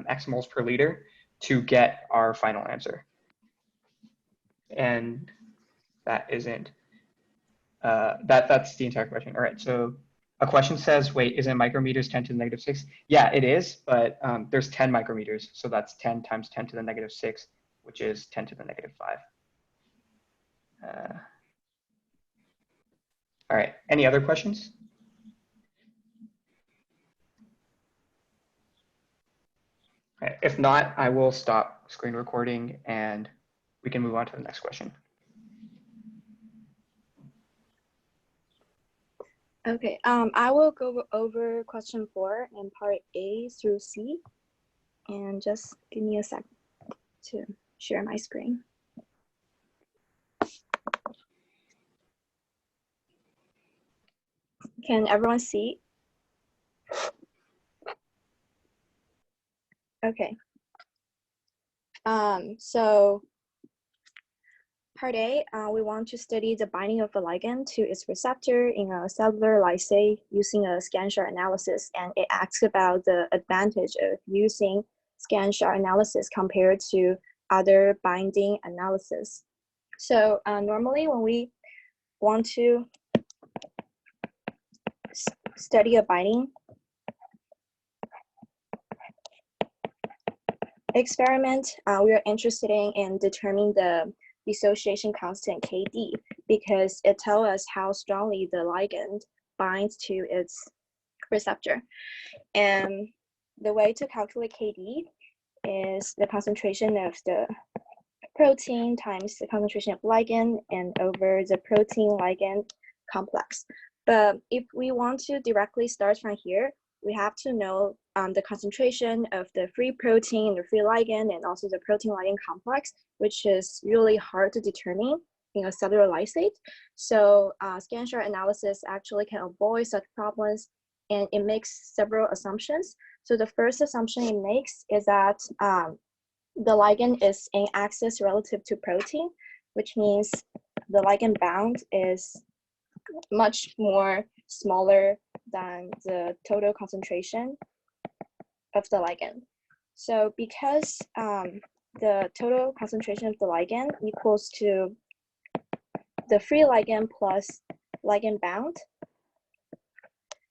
X moles per liter, to get our final answer. And that isn't, that's the entire question. All right, so a question says, wait, isn't micrometers 10 to the negative 6? Yeah, it is, but there's 10 micrometers. So that's 10 times 10 to the negative 6, which is 10 to the negative 5. All right, any other questions? All right, if not, I will stop screen recording and we can move on to the next question. Okay, I will go over question 4 and part A through C, and just give me a sec to share my screen. Can everyone see? Okay. So part A, we want to study the binding of a ligand to its receptor in a cellular lysate using a scan-shot analysis, and it asks about the advantage of using scan-shot analysis compared to other binding analysis. So normally when we want to study a binding experiment, we are interested in determining the dissociation constant KD, because it tells us how strongly the ligand binds to its receptor. And the way to calculate KD is the concentration of the protein times the concentration of ligand and over the protein ligand complex. But if we want to directly start from here, we have to know the concentration of the free protein, the free ligand, and also the protein ligand complex, which is really hard to determine in a cellular lysate. So scan-shot analysis actually can avoid such problems, and it makes several assumptions. So the first assumption it makes is that the ligand is in axis relative to protein, which means the ligand bound is much more smaller than the total concentration of the ligand. So because the total concentration of the ligand equals to the free ligand plus ligand bound,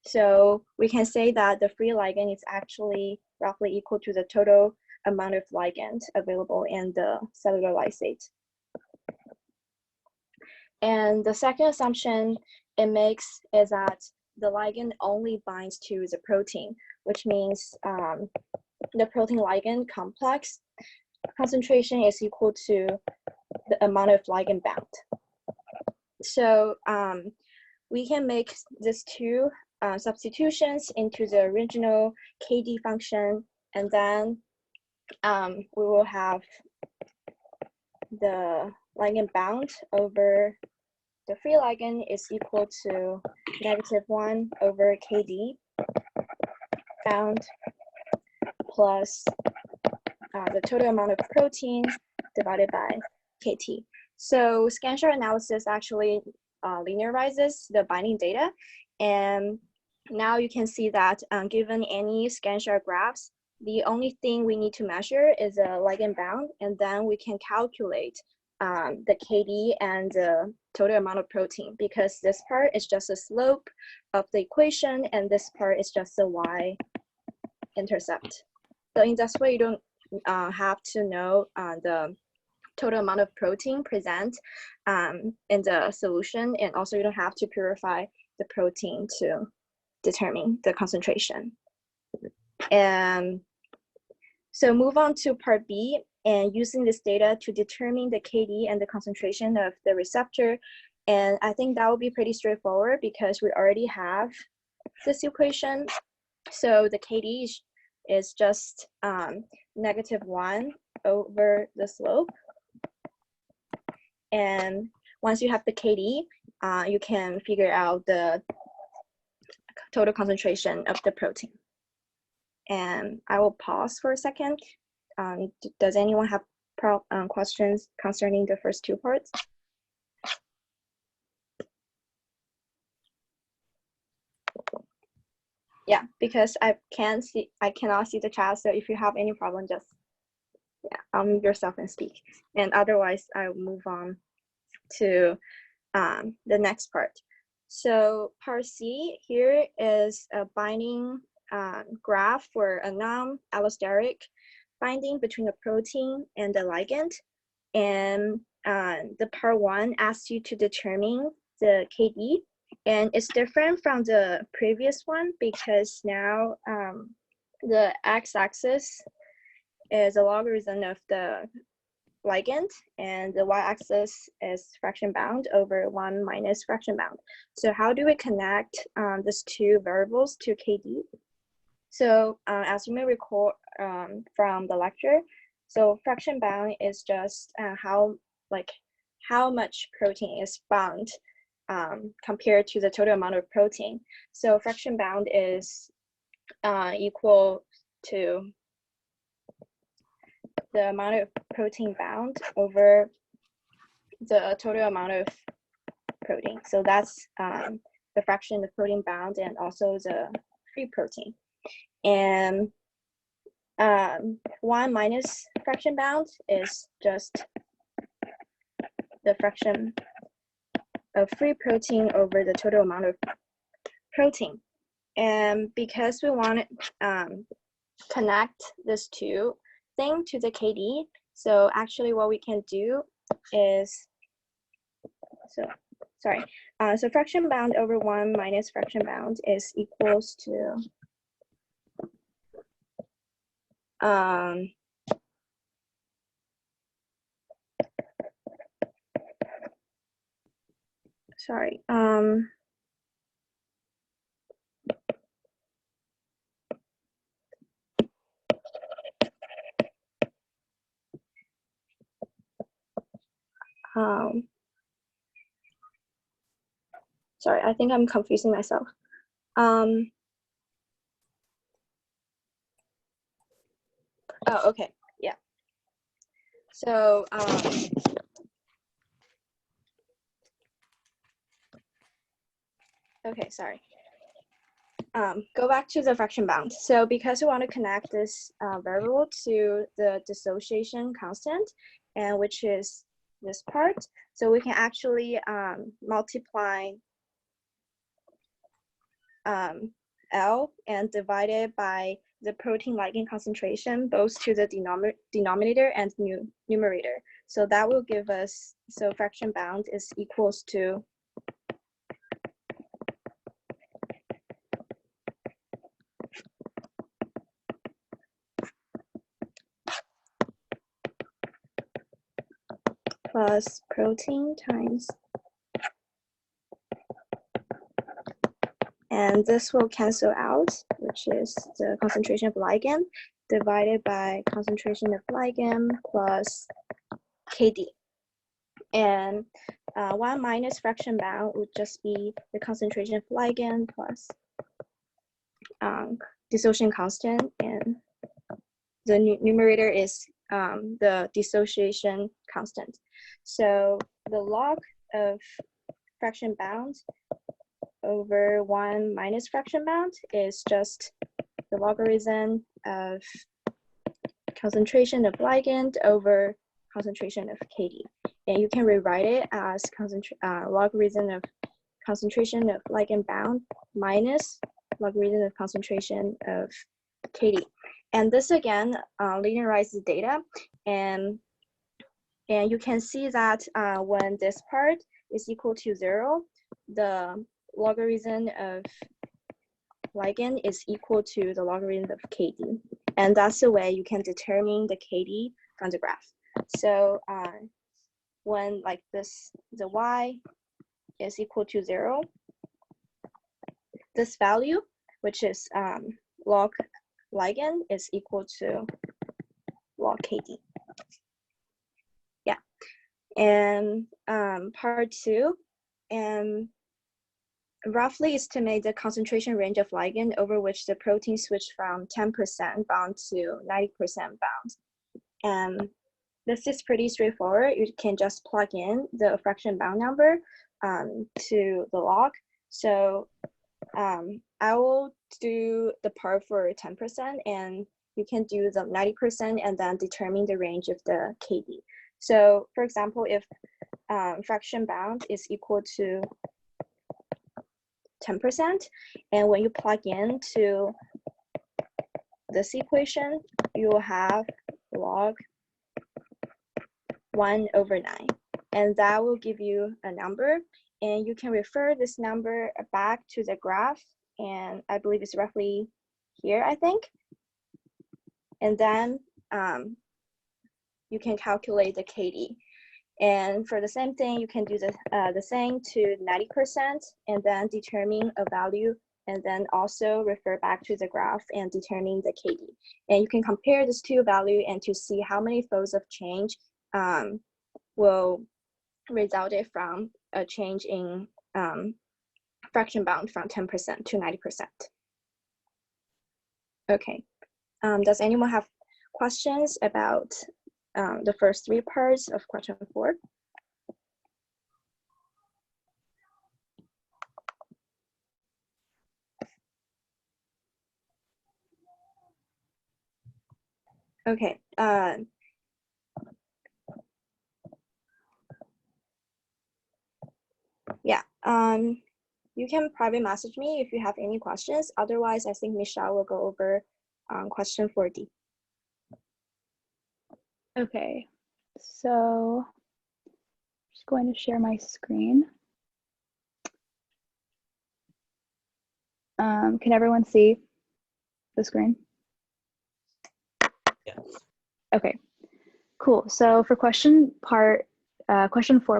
so we can say that the free ligand is actually roughly equal to the total amount of ligand available in the cellular lysate. And the second assumption it makes is that the ligand only binds to the protein, which means the protein ligand complex concentration is equal to the amount of ligand bound. So we can make these two substitutions into the original KD function, and then we will have the ligand bound over the free ligand is equal to -1 over KD bound plus the total amount of protein divided by KT. So scan-shot analysis actually linearizes the binding data, and now you can see that given any scan-shot graphs, the only thing we need to measure is a ligand bound, and then we can calculate the KD and the total amount of protein, because this part is just the slope of the equation and this part is just the y-intercept. So in this way, you don't have to know the total amount of protein present in the solution, and also you don't have to purify the protein to determine the concentration. And so move on to part B, and using this data to determine the KD and the concentration of the receptor. And I think that will be pretty straightforward because we already have this equation. So the KD is just -1 over the slope. And once you have the KD, you can figure out the total concentration of the protein. And I will pause for a second. Does anyone have questions concerning the first two parts? Yeah, because I cannot see the chat. So if you have any problem, just unmute yourself and speak. And otherwise, I will move on to the next part. So part C here is a binding graph for a non-allosteric binding between a protein and the ligand. And the part 1 asks you to determine the KD. And it's different from the previous one because now the x-axis is a logarithm of the ligand, and the y-axis is fraction bound over 1 minus fraction bound. So how do we connect these two variables to KD? So as you may recall from the lecture, so fraction bound is just how much protein is bound compared to the total amount of protein. So fraction bound is equal to the amount of protein bound over the total amount of protein. So that's the fraction of protein bound and also the free protein. And 1 minus fraction bound is just the fraction of free protein over the total amount of protein. And because we want to connect this two thing to the KD, so actually what we can do is, so fraction bound over 1 minus fraction bound is equals to sorry, I think I'm confusing myself. Oh, okay, yeah. So okay, sorry. Go back to the fraction bound. So because we want to connect this variable to the dissociation constant, and which is this part, so we can actually multiply L and divide it by the protein ligand concentration, both to the denominator and numerator. So that will give us, so fraction bound is equals to plus protein times, and this will cancel out, which is the concentration of ligand divided by concentration of ligand plus KD. And 1 minus fraction bound would just be the concentration of ligand plus dissociation constant, and the numerator is the dissociation constant. So the log of fraction bound over 1 minus fraction bound is just the logarithm of concentration of ligand over concentration of KD. And you can rewrite it as logarithm of concentration of ligand bound minus logarithm of concentration of KD. And this again linearizes data, and you can see that when this part is equal to 0, the logarithm of ligand is equal to the logarithm of KD. And that's the way you can determine the KD from the graph. So when like this, the y is equal to 0, this value, which is log ligand, is equal to log KD. Yeah. And part 2, and roughly estimate the concentration range of ligand over which the protein switched from 10% bound to 90% bound. And this is pretty straightforward. You can just plug in the fraction bound number to the log. So I will do the part for 10%, and you can do the 90% and then determine the range of the KD. So for example, if fraction bound is equal to 10%, and when you plug into this equation, you will have log 1/9, and that will give you a number, and you can refer this number back to the graph, and I believe it's roughly here, I think, and then you can calculate the KD. And for the same thing, you can do the same to 90% and then determine a value, and then also refer back to the graph and determine the KD. And you can compare these two values and to see how many folds of change will result from a change in fraction bound from 10% to 90%. Okay, does anyone have questions about the first three parts of question 4? Okay. Yeah. You can private message me if you have any questions. Otherwise, I think Michelle will go over question 4D. Okay, so I'm just going to share my screen. Can everyone see the screen? Yes. Okay, cool. So for question 4,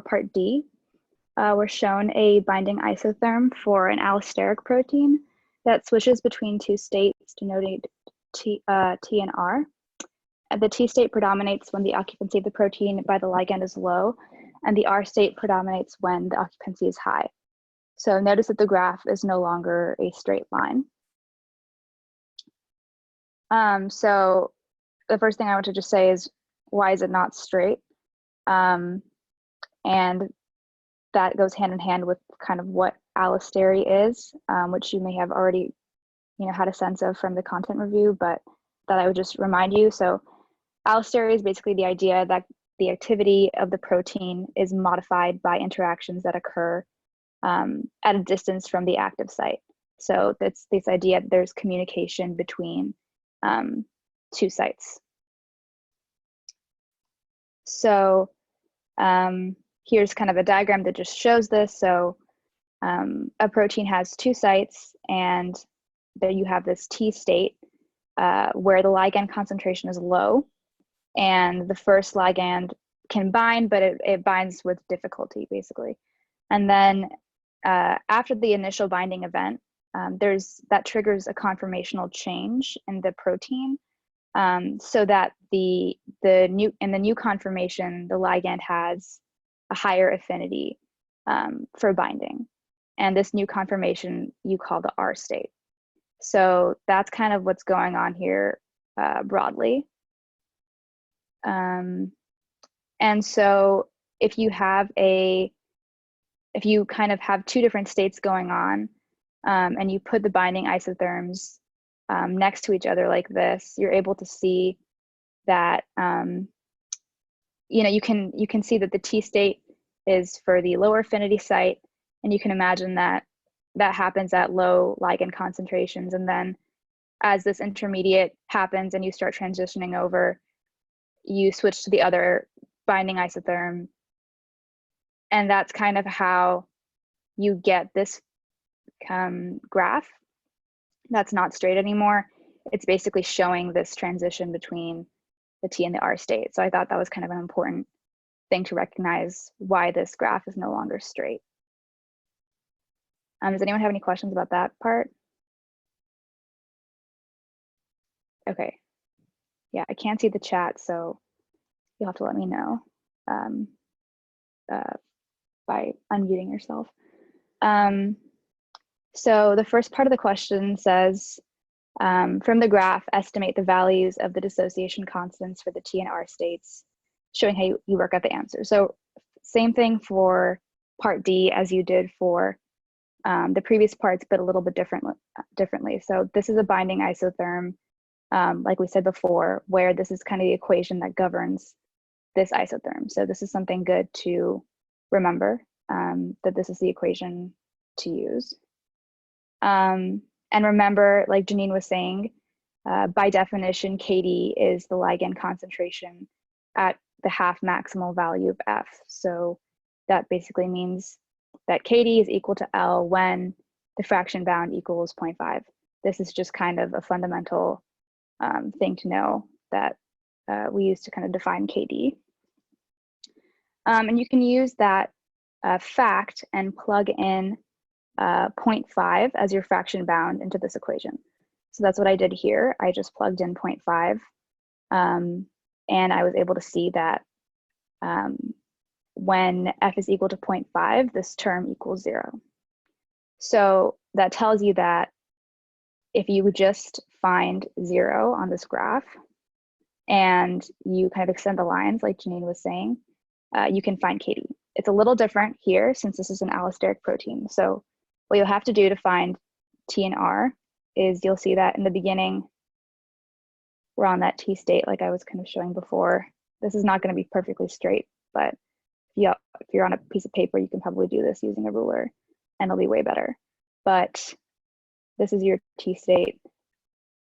part D, we're shown a binding isotherm for an allosteric protein that switches between two states denoted T and R. The T state predominates when the occupancy of the protein by the ligand is low, and the R state predominates when the occupancy is high. So notice that the graph is no longer a straight line. So the first thing I want to just say is, why is it not straight? And that goes hand in hand with kind of what allostery is, which you may have already, had a sense of from the content review, but that I would just remind you. So allostery is basically the idea that the activity of the protein is modified by interactions that occur at a distance from the active site. So that's this idea that there's communication between two sites. So here's kind of a diagram that just shows this. So a protein has two sites, and there you have this T state where the ligand concentration is low, and the first ligand can bind, but it binds with difficulty, basically. And then after the initial binding event, that triggers a conformational change in the protein, so that in the new conformation, the ligand has a higher affinity for binding, and this new conformation you call the R state. So that's kind of what's going on here broadly. And so if you kind of have two different states going on, and you put the binding isotherms next to each other like this, you're able to see that you can see that the T state is for the lower affinity site, and you can imagine that happens at low ligand concentrations, and then as this intermediate happens and you start transitioning over, you switch to the other binding isotherm, and that's kind of how you get this graph that's not straight anymore. It's basically showing this transition between the T and the R state. So I thought that was kind of an important thing to recognize, why this graph is no longer straight. Does anyone have any questions about that part? Okay. Yeah, I can't see the chat, so you'll have to let me know by unmuting yourself. So the first part of the question says, from the graph, estimate the values of the dissociation constants for the T and R states, showing how you work out the answer. So same thing for part D as you did for the previous parts, but a little bit differently. So this is a binding isotherm, like we said before, where this is kind of the equation that governs this isotherm. So this is something good to remember, that this is the equation to use. And remember, like Janine was saying, by definition, Kd is the ligand concentration at the half maximal value of F. So that basically means that Kd is equal to L when the fraction bound equals 0.5. This is just kind of a fundamental thing to know that we use to kind of define Kd. And you can use that fact and plug in 0.5 as your fraction bound into this equation. So that's what I did here. I just plugged in 0.5, and I was able to see that when F is equal to 0.5, this term equals 0. So that tells you that if you would just find 0 on this graph and you kind of extend the lines like Janine was saying, you can find Kd. It's a little different here since this is an allosteric protein. So what you'll have to do to find T and R is you'll see that in the beginning, we're on that T state like I was kind of showing before. This is not going to be perfectly straight, but if you're on a piece of paper, you can probably do this using a ruler and it'll be way better. But this is your T state,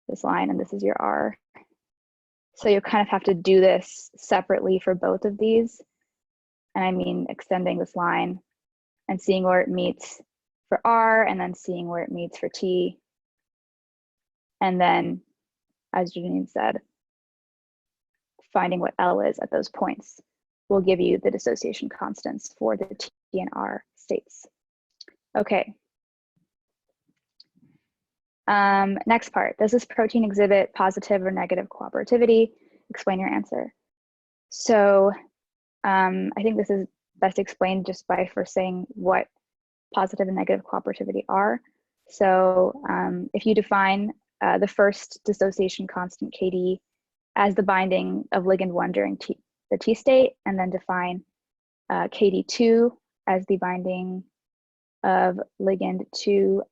this line, and this is your R. So you kind of have to do this separately for both of these. And I mean extending this line and seeing where it meets for R, and then seeing where it meets for T. And then, as Janine said, finding what L is at those points will give you the dissociation constants for the T and R states. Okay. Next part, does this protein exhibit positive or negative cooperativity? Explain your answer. So I think this is best explained just by first saying what positive and negative cooperativity are. So if you define the first dissociation constant Kd as the binding of ligand 1 during the T state, and then define Kd2 as the binding of ligand 2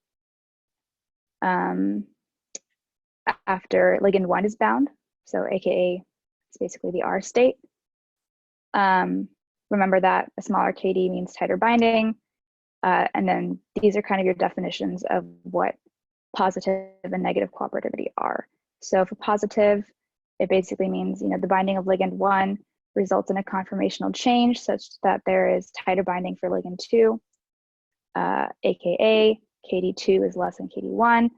after ligand 1 is bound, so aka it's basically the R state. Remember that a smaller Kd means tighter binding, and then these are kind of your definitions of what positive and negative cooperativity are. So for positive, it basically means, you know, the binding of ligand 1 results in a conformational change such that there is tighter binding for ligand 2, aka Kd2 is less than Kd1,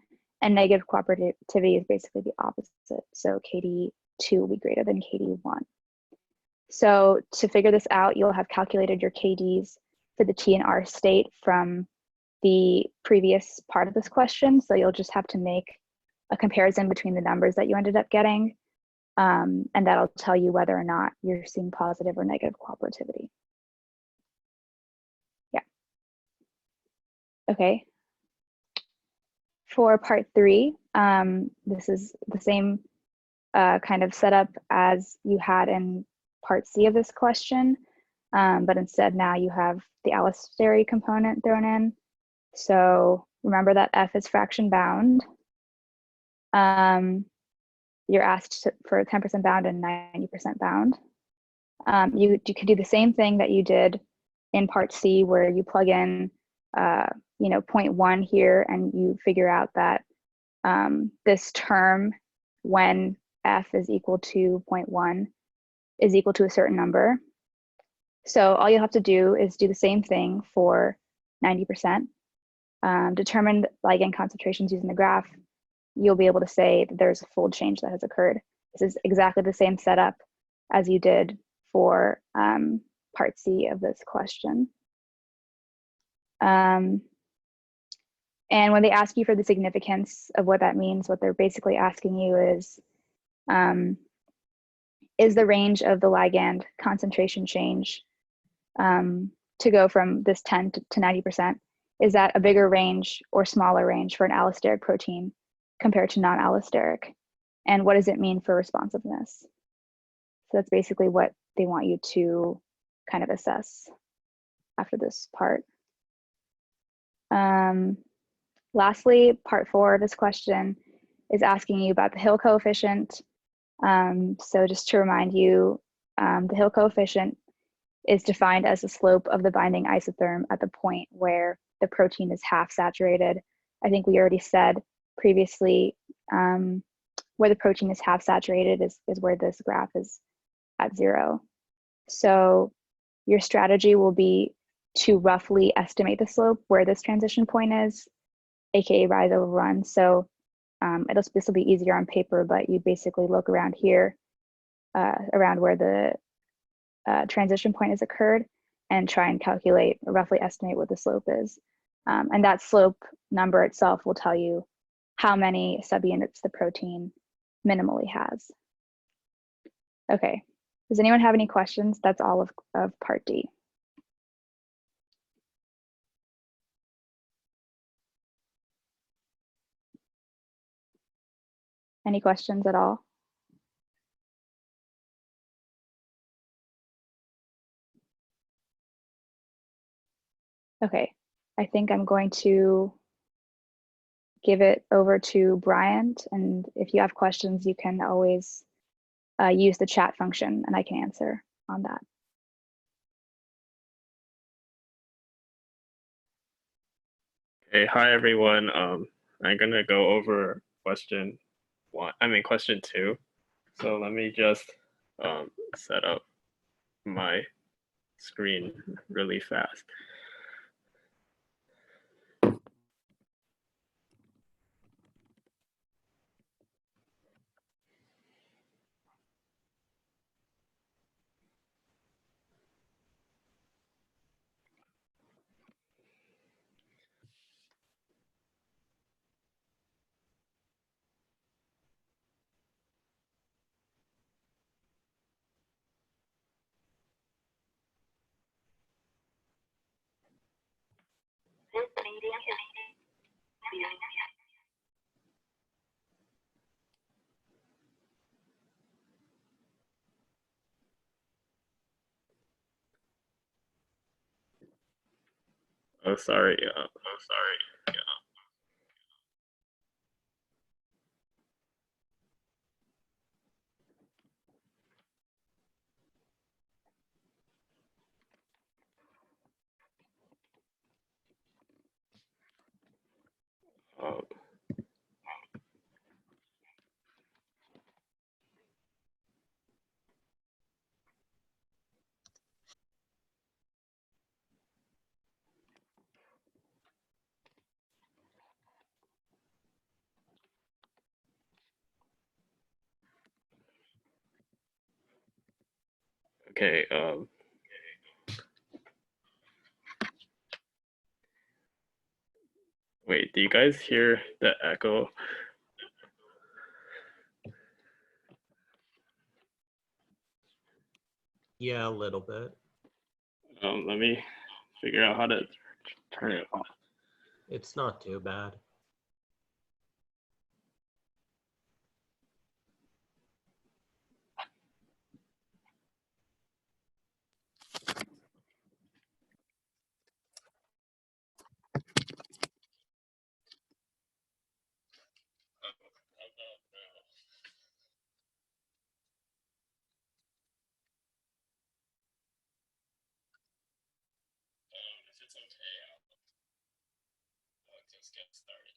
and negative cooperativity is basically the opposite. So Kd2 will be greater than Kd1. So to figure this out, you'll have calculated your Kds for the T and R state from the previous part of this question. So you'll just have to make a comparison between the numbers that you ended up getting, and that'll tell you whether or not you're seeing positive or negative cooperativity. Yeah. Okay. For part 3, this is the same kind of setup as you had in part C of this question, but instead now you have the allosteric component thrown in. So remember that F is fraction bound. You're asked for 10% bound and 90% bound. You could do the same thing that you did in part C, where you plug in 0.1 here, and you figure out that this term, when F is equal to 0.1, is equal to a certain number. So all you'll have to do is do the same thing for 90%. Determine ligand concentrations using the graph. You'll be able to say that there's a fold change that has occurred. This is exactly the same setup as you did for part C of this question. And when they ask you for the significance of what that means, what they're basically asking you is the range of the ligand concentration change to go from this 10 to 90%, is that a bigger range or smaller range for an allosteric protein compared to non-allosteric? And what does it mean for responsiveness? So that's basically what they want you to kind of assess after this part. Lastly, part 4 of this question is asking you about the Hill coefficient. So just to remind you, the Hill coefficient is defined as the slope of the binding isotherm at the point where the protein is half saturated. I think we already said previously where the protein is half saturated is where this graph is at 0. So your strategy will be to roughly estimate the slope where this transition point is, aka rise over run. So this will be easier on paper, but you basically look around here, around where the transition point has occurred, and try and calculate or roughly estimate what the slope is. And that slope number itself will tell you how many subunits the protein minimally has. Okay, does anyone have any questions? That's all of part D. Any questions at all? Okay, I think I'm going to give it over to Bryant, and if you have questions, you can always use the chat function and I can answer on that. Okay, hi everyone. I'm gonna go over question 2. So let me just set up my screen really fast. Oh, sorry. Okay. Wait, do you guys hear the echo? Yeah, a little bit. Let me figure out how to turn it off. It's not too bad. If it's okay, I'll just get started.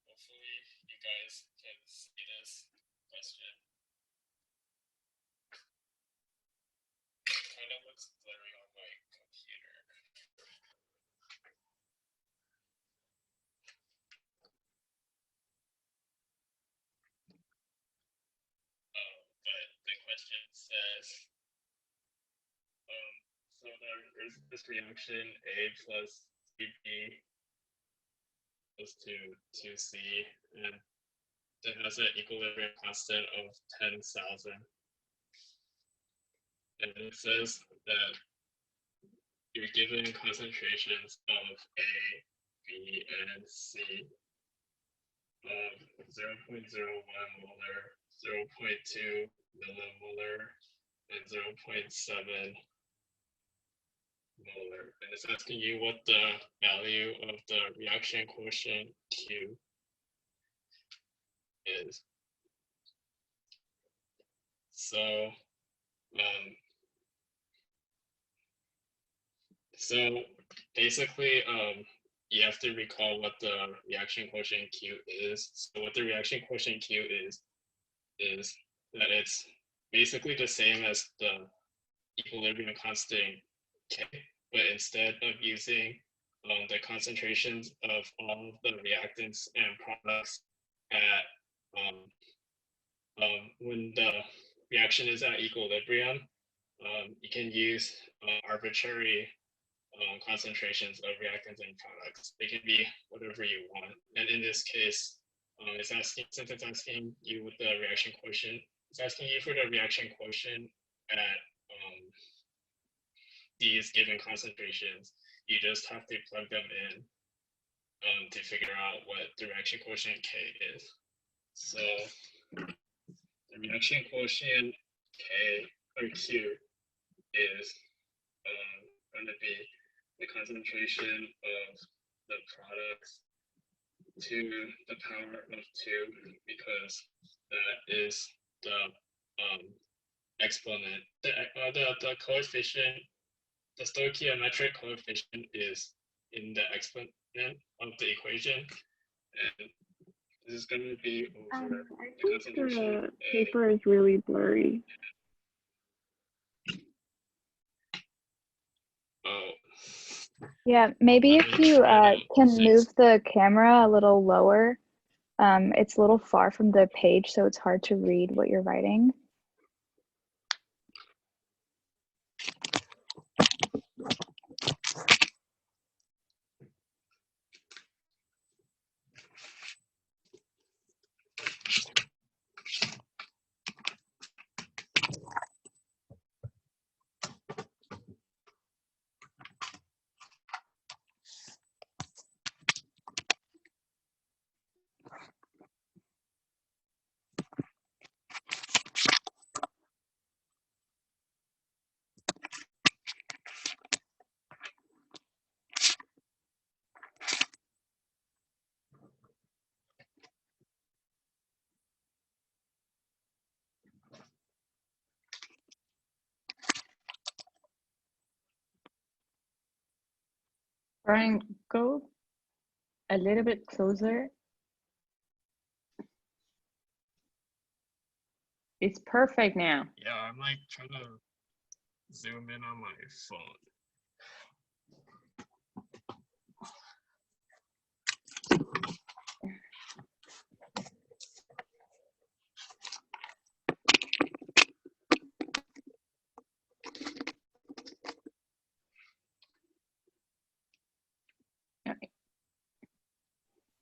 Hopefully you guys can see this question. It kind of looks blurry on my computer. But the question says, so there's this reaction A plus CB goes to 2C, and it has an equilibrium constant of 10,000. And it says that you're given concentrations of A, B, and C of 0.01 molar, 0.2 millimolar, and 0.7 molar. And it's asking you what the value of the reaction quotient Q is. So basically, you have to recall what the reaction quotient Q is. So what the reaction quotient Q is that it's basically the same as the equilibrium constant K, but instead of using the concentrations of all of the reactants and products at when the reaction is at equilibrium, you can use arbitrary concentrations of reactants and products. They can be whatever you want. And in this case, it's asking, since it's asking you with the reaction quotient, it's asking you for the reaction quotient at these given concentrations. You just have to plug them in to figure out what the reaction quotient K is. So the reaction quotient K or Q is going to be the concentration of the products to the power of 2, because that is the exponent. The coefficient, the stoichiometric coefficient is in the exponent of the equation, and this is going to be over I think the paper is really blurry. Oh. Yeah, maybe if you can move the camera a little lower. It's a little far from the page, so it's hard to read what you're writing. Brian, go a little bit closer. It's perfect now. Yeah, I'm like trying to zoom in on my phone.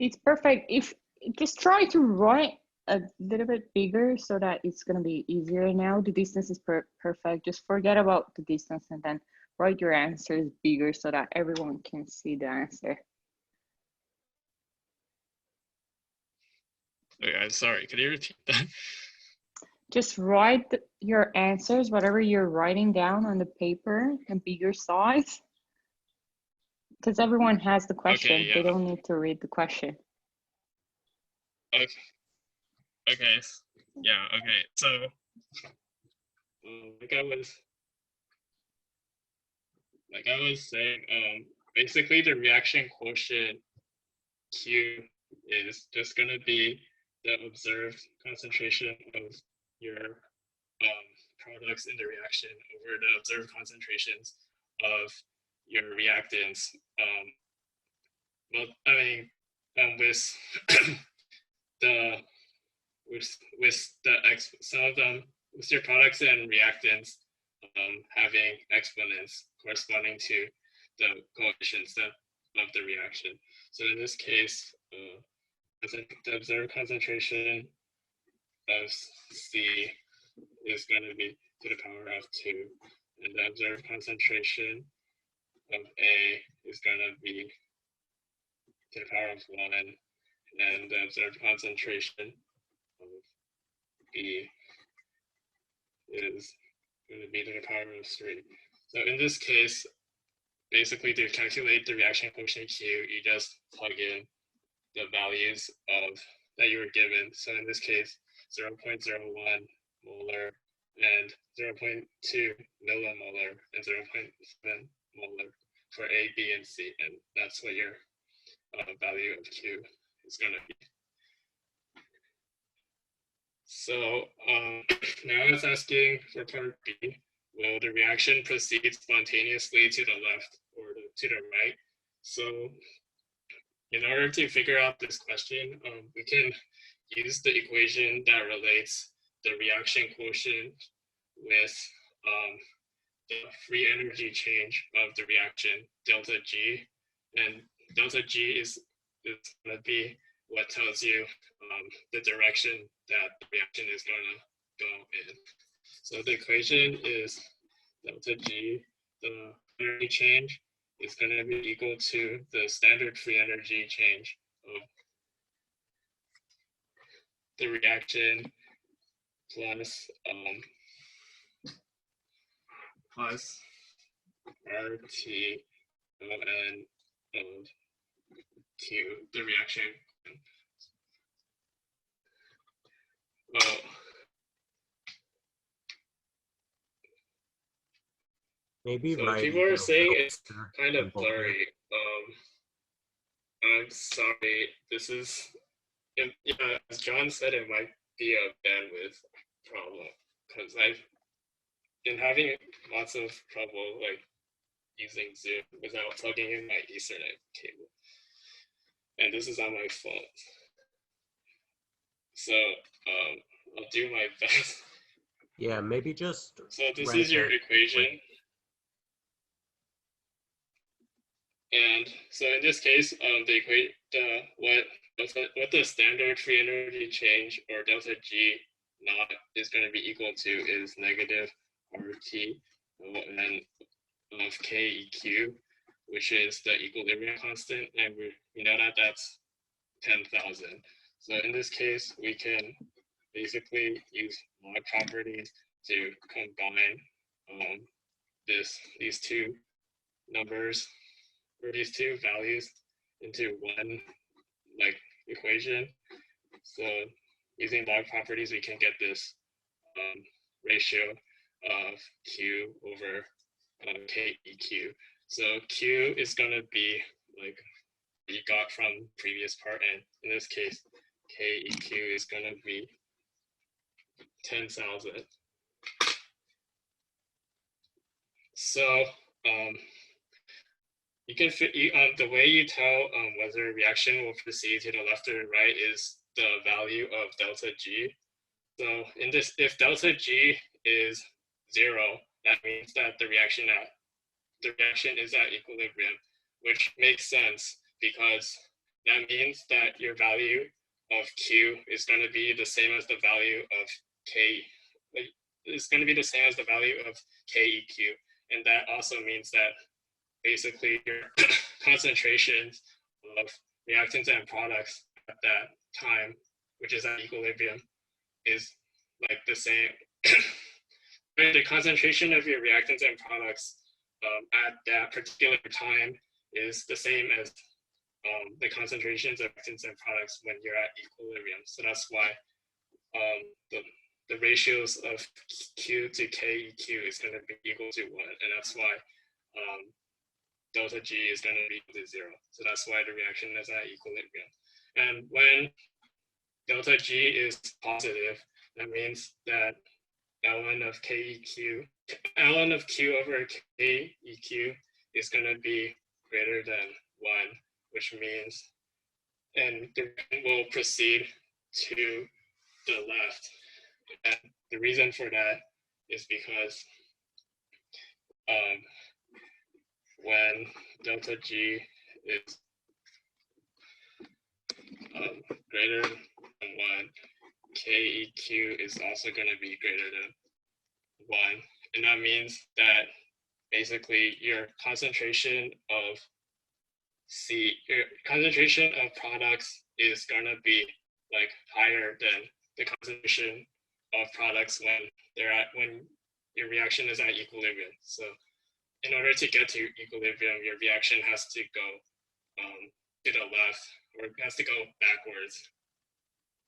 It's perfect. If just try to write a little bit bigger so that it's going to be easier now. The distance is perfect. Just forget about the distance and then write your answers bigger so that everyone can see the answer. Okay, I'm sorry. Could you repeat that? Just write your answers, whatever you're writing down on the paper, in bigger size. Because everyone has the question. Okay, yeah. They don't need to read the question. Okay. Okay. Yeah. Okay. So, like I was saying, basically the reaction quotient Q is just going to be the observed concentration of your products in the reaction over the observed concentrations of your reactants. Well, I mean, with some of them, with your products and reactants having exponents corresponding to the coefficients of the reaction. So in this case, the observed concentration of C is going to be to the power of 2, and the observed concentration of A is going to be to the power of 1, and the observed concentration of B is going to be to the power of 3. So in this case, basically to calculate the reaction quotient Q, you just plug in the values of that you were given. So in this case, 0.01 molar and 0.2 millimolar and 0.7 molar for A, B, and C, and that's what your value of Q is going to be. So now it's asking for part B, will the reaction proceed spontaneously to the left or to the right? So in order to figure out this question, we can use the equation that relates the reaction quotient with the free energy change of the reaction, delta G. And delta G is going to be what tells you the direction that the reaction is going to go in. So the equation is delta G, the energy change, is going to be equal to the standard free energy change of the reaction plus RT ln of Q, the reaction. Well, maybe so right. people are saying it's kind of blurry. I'm sorry. This is, yeah, as John said, it might be a bandwidth problem because I've been having lots of trouble like using Zoom without plugging in my Ethernet cable, and this is on my phone. So I'll do my best. Yeah, maybe just. So this is your equation. And so in this case, what the standard free energy change or delta G naught is going to be equal to is negative RT and of KEQ, which is the equilibrium constant, and we know that that's 10,000. So in this case, we can basically use log properties to combine these two numbers or these two values into one like equation. So using log properties, we can get this ratio of Q over KEQ. So Q is going to be like what you got from previous part, and in this case, KEQ is going to be 10,000. So you can fit the way you tell whether a reaction will proceed to the left or the right is the value of delta G. So in this, if delta G is 0, that means that the reaction is at equilibrium, which makes sense because that means that your value of Q is going to be the same as the value of K. It's going to be the same as the value of KEQ, and that also means that basically your concentrations of reactants and products at that time, which is at equilibrium, is like the same. The concentration of your reactants and products at that particular time is the same as the concentrations of reactants and products when you're at equilibrium. So that's why the ratios of Q to KEQ is going to be equal to 1, and that's why delta G is going to be equal to 0. So that's why the reaction is at equilibrium. And when delta G is positive, that means that ln of Q over KEQ is going to be greater than 1, which means, and the reaction will proceed to the left. And the reason for that is because when delta G is greater than 1, KEQ is also going to be greater than 1. And that means that basically your concentration of products is gonna be like higher than the concentration of products when your reaction is at equilibrium. So in order to get to equilibrium, your reaction has to go to the left, or it has to go backwards.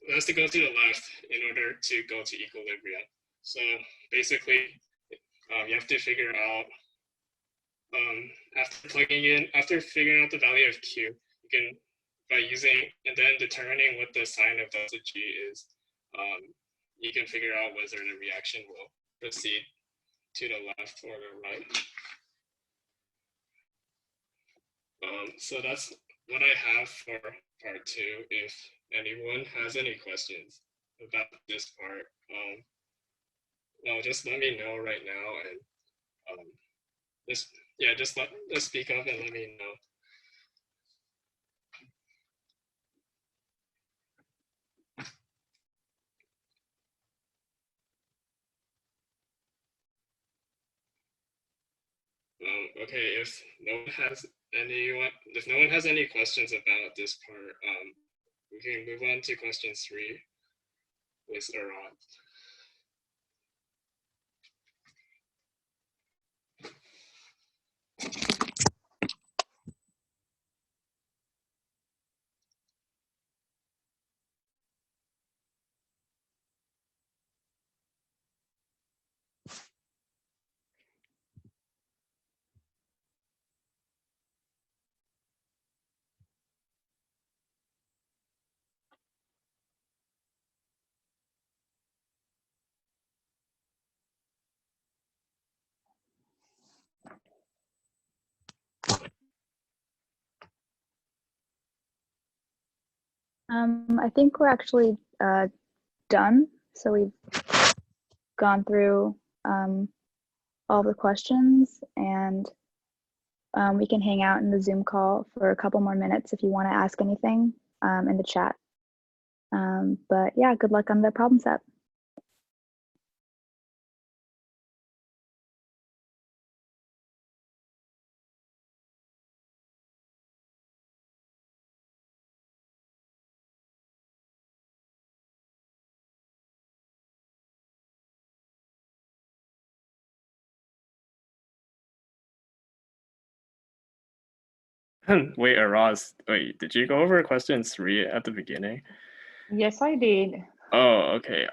It has to go to the left in order to go to equilibrium. So basically, you have to figure out, after figuring out the value of Q, you can, by using, and then determining what the sign of delta G is, you can figure out whether the reaction will proceed to the left or the right. So that's what I have for part 2. If anyone has any questions about this part, well, just let me know right now, and just speak up and let me know. Okay, if no one has any questions about this part, we can move on to question 3 with Arad. I think we're actually done. So we've gone through all the questions, and we can hang out in the Zoom call for a couple more minutes if you want to ask anything in the chat. But yeah, good luck on the problem set. Wait, Araz, wait, did you go over question 3 at the beginning? Yes, I did. Oh, okay.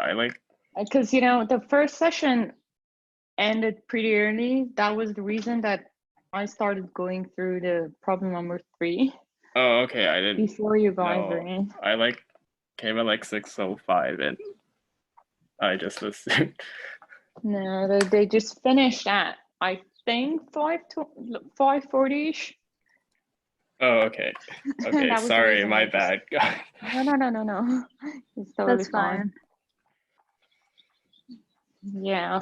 Because, you know, the first session ended pretty early. That was the reason that I started going through the problem number 3. Oh, okay. I didn't. Before you guys were No, in. I came at 6:05 and I just assumed. No, they just finished at, I think, 5:40ish. Oh, okay. Okay, sorry, my bad. No. It's totally That's fine. Yeah.